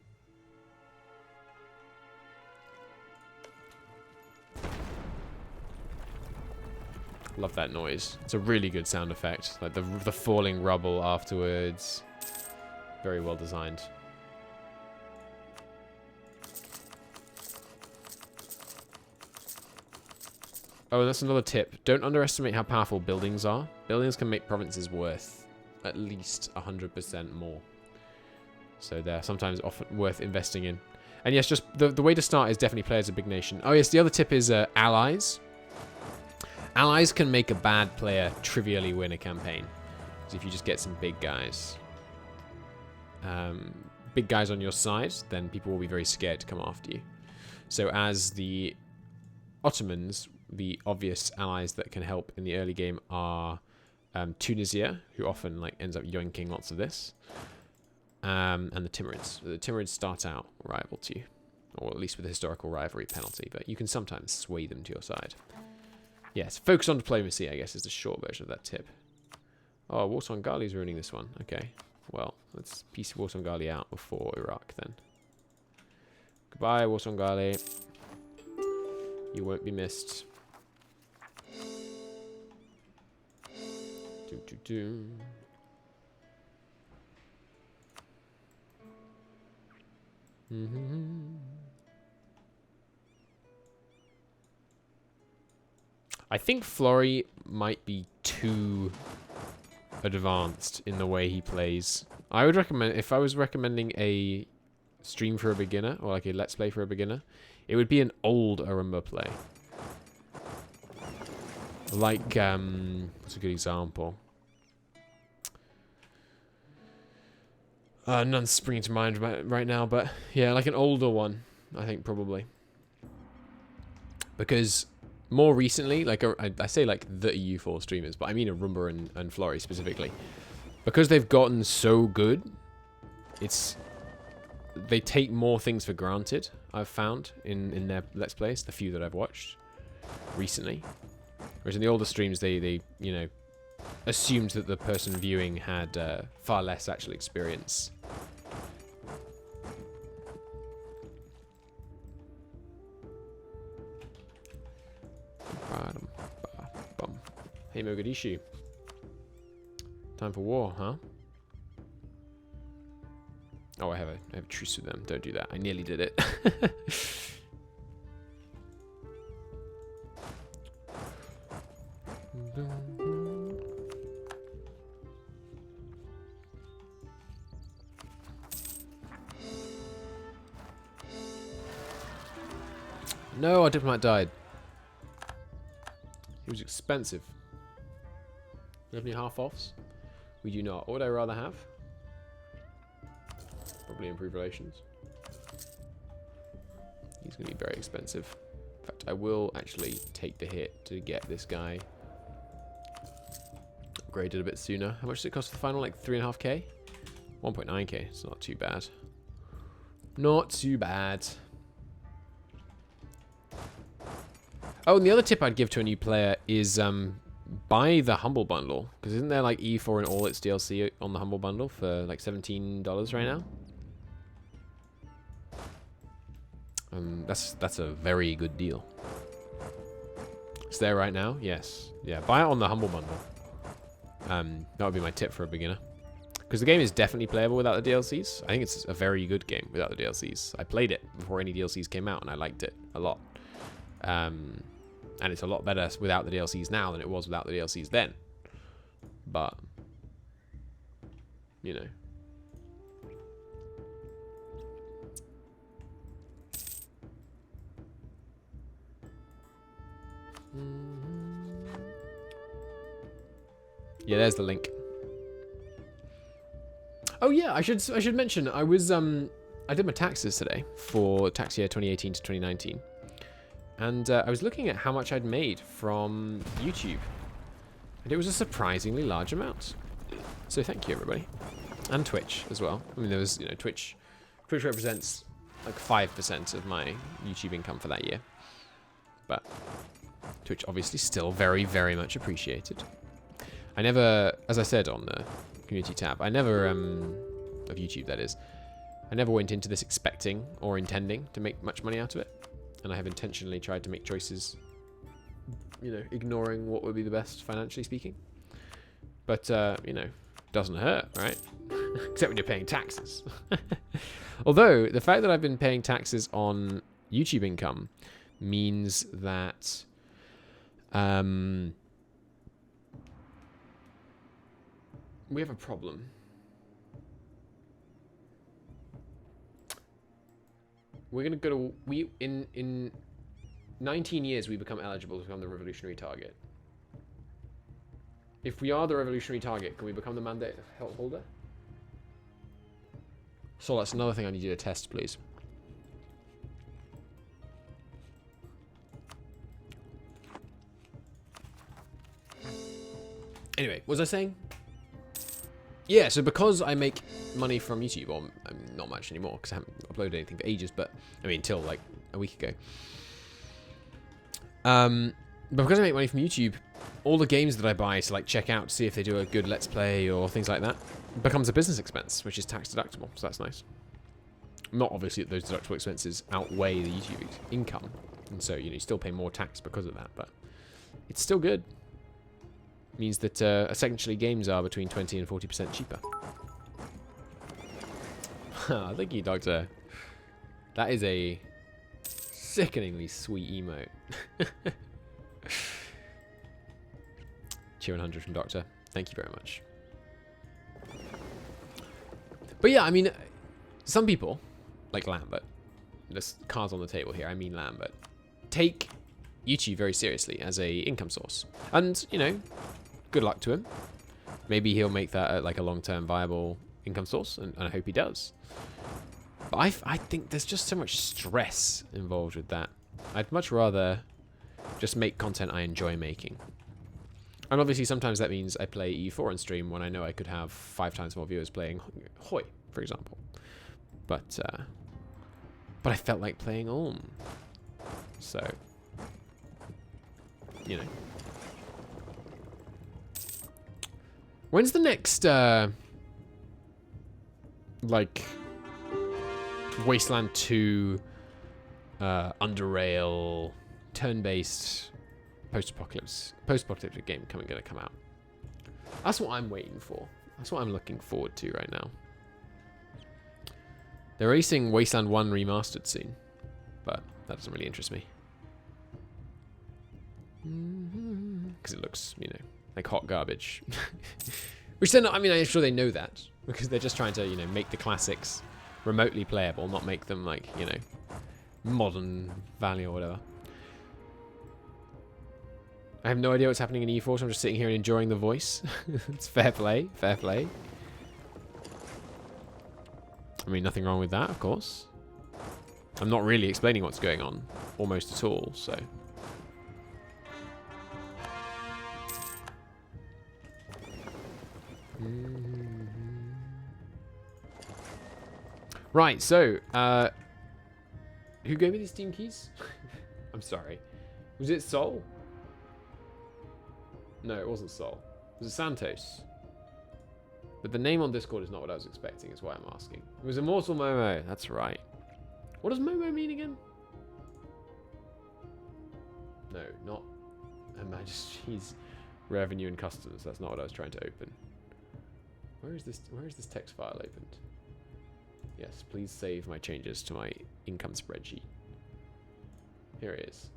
Love that noise. It's a really good sound effect. Like the falling rubble afterwards. Very well designed. Oh, and that's another tip. Don't underestimate how powerful buildings are. Buildings can make provinces worth at least 100% more. So they're sometimes often worth investing in. And yes, just the way to start is definitely play as a big nation. Oh yes, the other tip is allies. Allies can make a bad player trivially win a campaign. If you just get some big guys. big guys on your side, then people will be very scared to come after you. So as the Ottomans, the obvious allies that can help in the early game are Tunisia, who often like ends up yoinking lots of this, and the Timurids. The Timurids start out rival to you, or at least with a historical rivalry penalty, but you can sometimes sway them to your side. Yes, focus on diplomacy, I guess, is the short version of that tip. Oh, war Songhali's ruining this one. Okay, well, let's piece war Songhali out before Iraq then. Goodbye, war Songhali. You won't be missed. Do. I think Flory might be too advanced in the way he plays. I would recommend, if I was recommending a stream for a beginner, or like a let's play for a beginner, it would be an old Arumba play. Like, what's a good example? None's springing to mind right now, but yeah, like an older one, I think, probably. Because more recently, like, I say like the EU4 streamers, but I mean Arumba and Flory specifically. Because they've gotten so good, they take more things for granted, I've found, in their Let's Plays, the few that I've watched recently. Whereas in the older streams, they you know, assumed that the person viewing had far less actual experience. Hey Mogadishu. Time for war, huh? Oh, I have a truce with them. Don't do that. I nearly did it. No, our diplomat died. He was expensive. Do you have any half-offs? We do not. What would I rather have? Probably improve relations. He's going to be very expensive. In fact, I will actually take the hit to get this guy upgraded a bit sooner. How much does it cost for the final? Like 3.5k? 1.9k. It's not too bad. Not too bad. Oh, and the other tip I'd give to a new player is buy the Humble Bundle. Because isn't there like EU4 and all its DLC on the Humble Bundle for like $17 right now? That's a very good deal. It's there right now? Yes. Yeah, buy it on the Humble Bundle. That would be my tip for a beginner. Because the game is definitely playable without the DLCs. I think it's a very good game without the DLCs. I played it before any DLCs came out and I liked it a lot. And it's a lot better without the DLCs now than it was without the DLCs then. But, you know. Yeah, there's the link. Oh yeah, I should mention I was I did my taxes today for tax year 2018 to 2019. And I was looking at how much I'd made from YouTube. And it was a surprisingly large amount. So thank you, everybody. And Twitch as well. I mean, there was, you know, Twitch represents like 5% of my YouTube income for that year. But Twitch obviously still very, very much appreciated. I never, as I said on the community tab, I never, of YouTube that is, I never went into this expecting or intending to make much money out of it. And I have intentionally tried to make choices, you know, ignoring what would be the best financially speaking. But, you know, doesn't hurt, right? Except when you're paying taxes. Although, the fact that I've been paying taxes on YouTube income means that we have a problem. We're going to go to... In 19 years, we become eligible to become the revolutionary target. If we are the revolutionary target, can we become the mandate holder? So that's another thing I need you to test, please. Anyway, what was I saying? Yeah, so because I make money from YouTube, or not much anymore, because I haven't uploaded anything for ages, but, I mean, until, like, a week ago. But because I make money from YouTube, all the games that I buy to, like, check out to see if they do a good Let's Play or things like that becomes a business expense, which is tax deductible, so that's nice. Not obviously that those deductible expenses outweigh the YouTube income, and so, you know, you still pay more tax because of that, but it's still good. Means that essentially games are between 20 and 40% cheaper. Thank you, Doctor. That is a sickeningly sweet emote. Cheer 100 from Doctor. Thank you very much. But yeah, I mean, some people, like Lambert, there's cards on the table here, I mean Lambert, take YouTube very seriously as a income source. And, you know, good luck to him. Maybe he'll make that like a long-term viable income source, and I hope he does. But I think there's just so much stress involved with that. I'd much rather just make content I enjoy making. And obviously sometimes that means I play EU4 on stream when I know I could have 5 times more viewers playing Hoi, for example. But I felt like playing Ulm. So, you know. When's the next, like, Wasteland 2, Underrail, turn-based, post-apocalyptic game gonna come out? That's what I'm waiting for. That's what I'm looking forward to right now. They're releasing Wasteland 1 Remastered soon, but that doesn't really interest me. Because it looks, you know, like hot garbage. Which they're not, I mean, I'm sure they know that, because they're just trying to, you know, make the classics remotely playable, not make them, like, you know, modern value or whatever. I have no idea what's happening in EU4, so I'm just sitting here and enjoying the voice. It's fair play, fair play. I mean, nothing wrong with that, of course. I'm not really explaining what's going on, almost at all, so... Right, so, who gave me these Steam keys? I'm sorry. Was it Sol? No, it wasn't Sol. Was it Santos? But the name on Discord is not what I was expecting, is why I'm asking. It was Immortal Momo, that's right. What does Momo mean again? No, not Her Majesty's Revenue and Customs. That's not what I was trying to open. Where is this text file opened? Yes, please save my changes to my income spreadsheet. Here it is.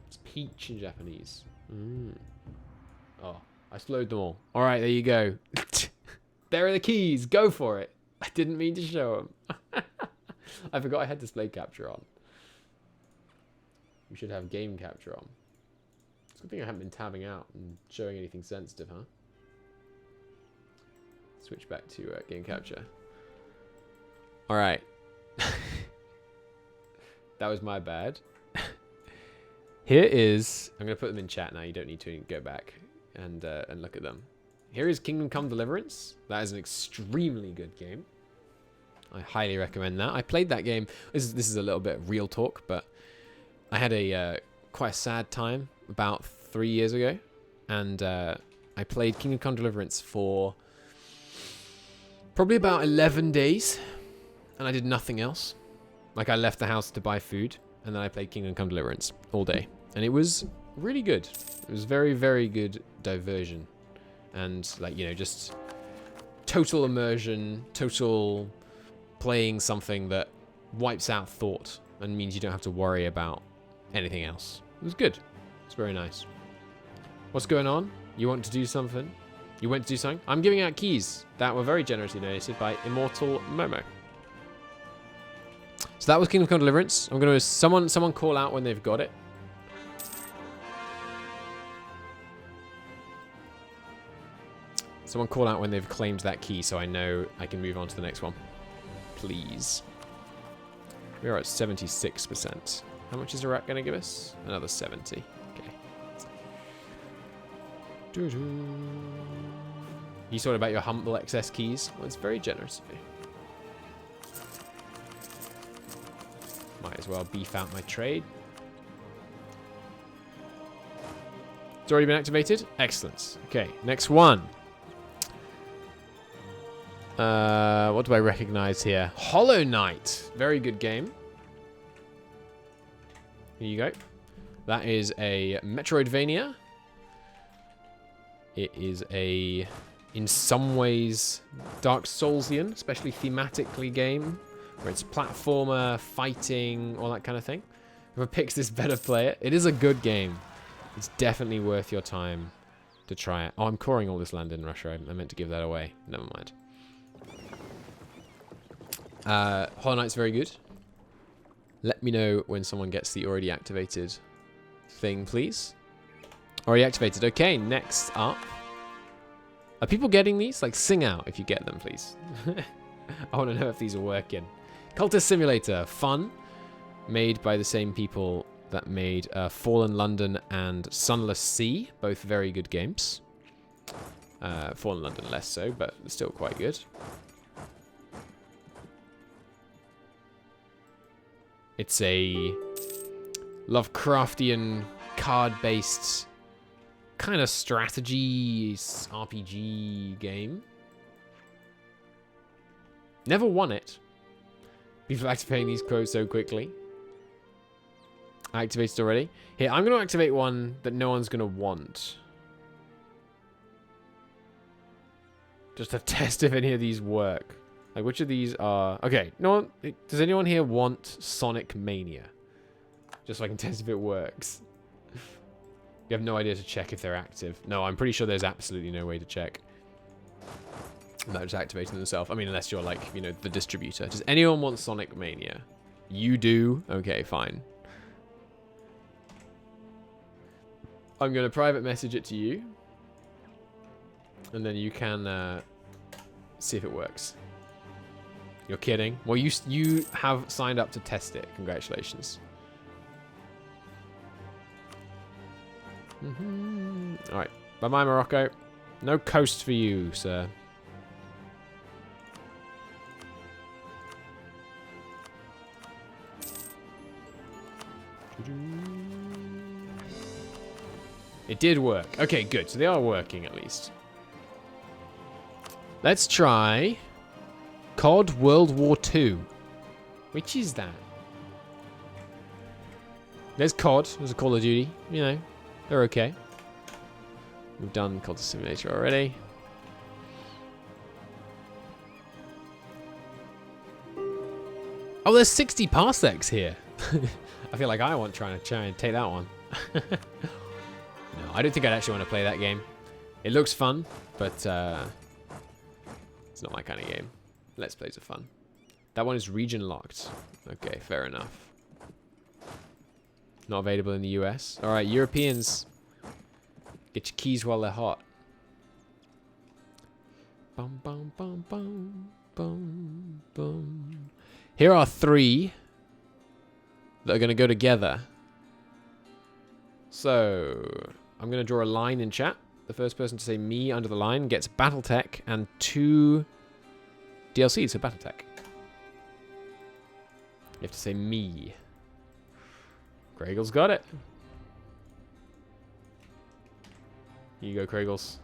It's peach in Japanese. Oh, I slowed them all. All right, there you go. There are the keys. Go for it. I didn't mean to show them. I forgot I had display capture on. We should have game capture on. It's a good thing I haven't been tabbing out and showing anything sensitive, huh? Switch back to game capture. All right. That was my bad. Here is... I'm going to put them in chat now. You don't need to go back and look at them. Here is Kingdom Come Deliverance. That is an extremely good game. I highly recommend that. I played that game. This is a little bit of real talk, but I had a quite a sad time about 3 years ago. And I played Kingdom Come Deliverance for probably about 11 days. And I did nothing else. Like, I left the house to buy food, and then I played Kingdom Come Deliverance all day. And it was really good. It was very, very good diversion. And, like, you know, just total immersion, total playing something that wipes out thought and means you don't have to worry about anything else. It was good. It's very nice. What's going on? You want to do something? You went to do something? I'm giving out keys that were very generously donated by Immortal Momo. So that was Kingdom Come Deliverance. I'm going to someone call out when they've got it. Someone call out when they've claimed that key so I know I can move on to the next one. please. We are at 76%. How much is Iraq going to give us? Another 70. Okay. Doo-doo. You thought about your humble excess keys? Well, it's very generous of you. Might as well beef out my trade. It's already been activated? Excellent. Okay, next one. What do I recognize here? Hollow Knight. Very good game. Here you go. That is a Metroidvania. It is a, in some ways, Dark Soulsian, especially thematically game, where it's platformer, fighting, all that kind of thing. Whoever picks this better play it. It is a good game. It's definitely worth your time to try it. Oh, I'm coring all this land in Russia. I meant to give that away. Never mind. Hollow Knight's very good. Let me know when someone gets the already activated thing, please. Already activated. Okay, next up. Are people getting these? Like, sing out if you get them, please. I want to know if these are working. Cultist Simulator. Fun. Made by the same people that made Fallen London and Sunless Sea. Both very good games. Fallen London less so, but still quite good. It's a Lovecraftian card-based kind of strategy RPG game. Never won it. People activating these quotes so quickly. Activated already. Here, I'm going to activate one that no one's going to want. Just to test if any of these work. Like, which of these are... Okay, no one... Does anyone here want Sonic Mania? Just so I can test if it works. You have no idea to check if they're active. No, I'm pretty sure there's absolutely no way to check. They're just activating themselves. I mean, unless you're like, you know, the distributor. Does anyone want Sonic Mania? You do? Okay, fine. I'm going to private message it to you. And then you can see if it works. You're kidding? Well, you have signed up to test it. Congratulations. Alright. Bye-bye, Morocco. No coast for you, sir. It did work. Okay, good. So they are working, at least. Let's try COD World War II. Which is that? There's COD. There's a Call of Duty. You know, they're okay. We've done COD Simulator already. Oh, there's 60 parsecs here. I feel like I want trying to take that one. No, I don't think I'd actually want to play that game. It looks fun, but it's not my kind of game. Let's Plays are fun. That one is region locked. Okay, fair enough. Not available in the US. All right, Europeans, get your keys while they're hot. Bum, bum, bum, bum, bum, bum. Here are 3 that are going to go together. So, I'm going to draw a line in chat. The first person to say me under the line gets Battletech and 2 DLCs for Battletech. You have to say me. Kragel's got it. Here you go, Kragels.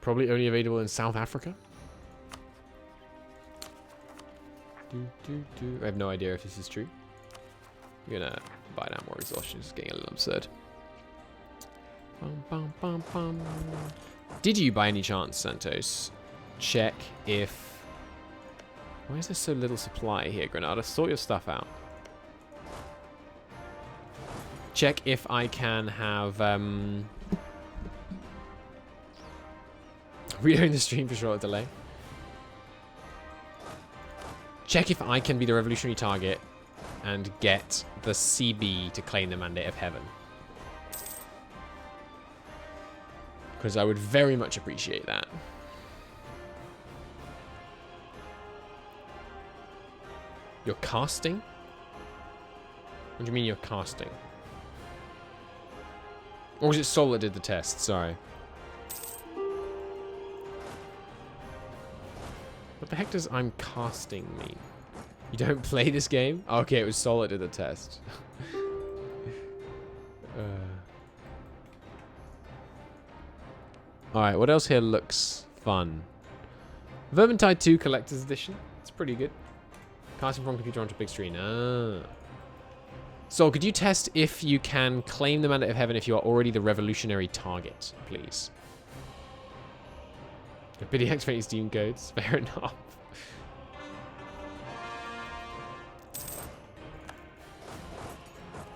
Probably only available in South Africa. I have no idea if this is true. I'm gonna buy down more exhaustion. It's getting a little absurd. Bum, bum, bum, bum. Did you, by any chance, Santos, check if... Why is there so little supply here, Granada? Sort your stuff out. Check if I can have... Redoing the stream for short delay. Check if I can be the revolutionary target and get the CB to claim the Mandate of Heaven. Because I would very much appreciate that. You're casting? What do you mean you're casting? Or was it Sol that did the test? Sorry. What the heck does I'm casting mean? You don't play this game? Okay, it was Sol that did the test. Alright, what else here looks fun? Vermintide 2 Collector's Edition. It's pretty good. Casting from computer onto big screen. Ah. Sol, could you test if you can claim the Mandate of Heaven if you are already the revolutionary target, please? But deactivating Steam codes. Fair enough.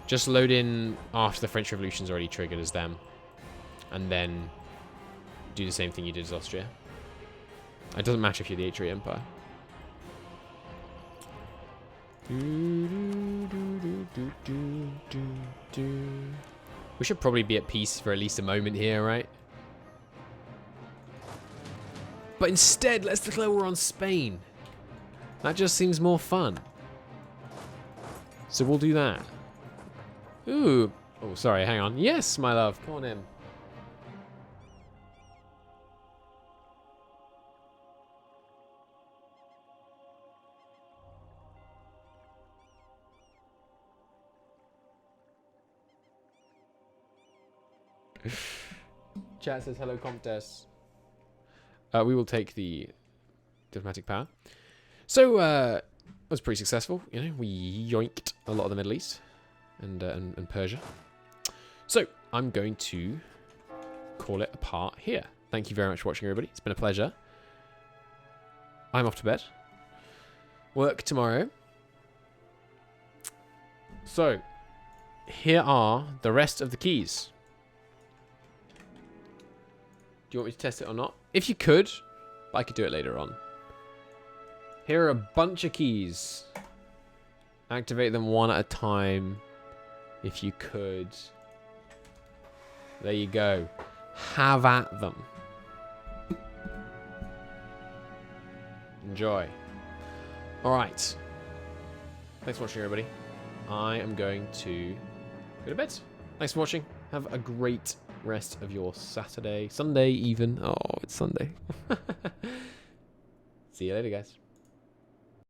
Just load in after the French Revolution's already triggered as them. And then do the same thing you did as Austria. It doesn't matter if you're the Atri Empire. We should probably be at peace for at least a moment here, right? But instead, let's declare war on Spain. That just seems more fun. So we'll do that. Ooh. Oh, sorry, hang on. Yes, my love. Come on in. Chat says, hello, Comtesse. We will take the diplomatic power. So, it was pretty successful. You know, we yoinked a lot of the Middle East and Persia. So, I'm going to call it a part here. Thank you very much for watching, everybody. It's been a pleasure. I'm off to bed. Work tomorrow. So, here are the rest of the keys. Do you want me to test it or not? If you could, I could do it later on. Here are a bunch of keys. Activate them one at a time. If you could. There you go. Have at them. Enjoy. Alright. Thanks for watching, everybody. I am going to go to bed. Thanks for watching. Have a great rest of your Saturday, Sunday even. Oh, it's Sunday. See you later, guys.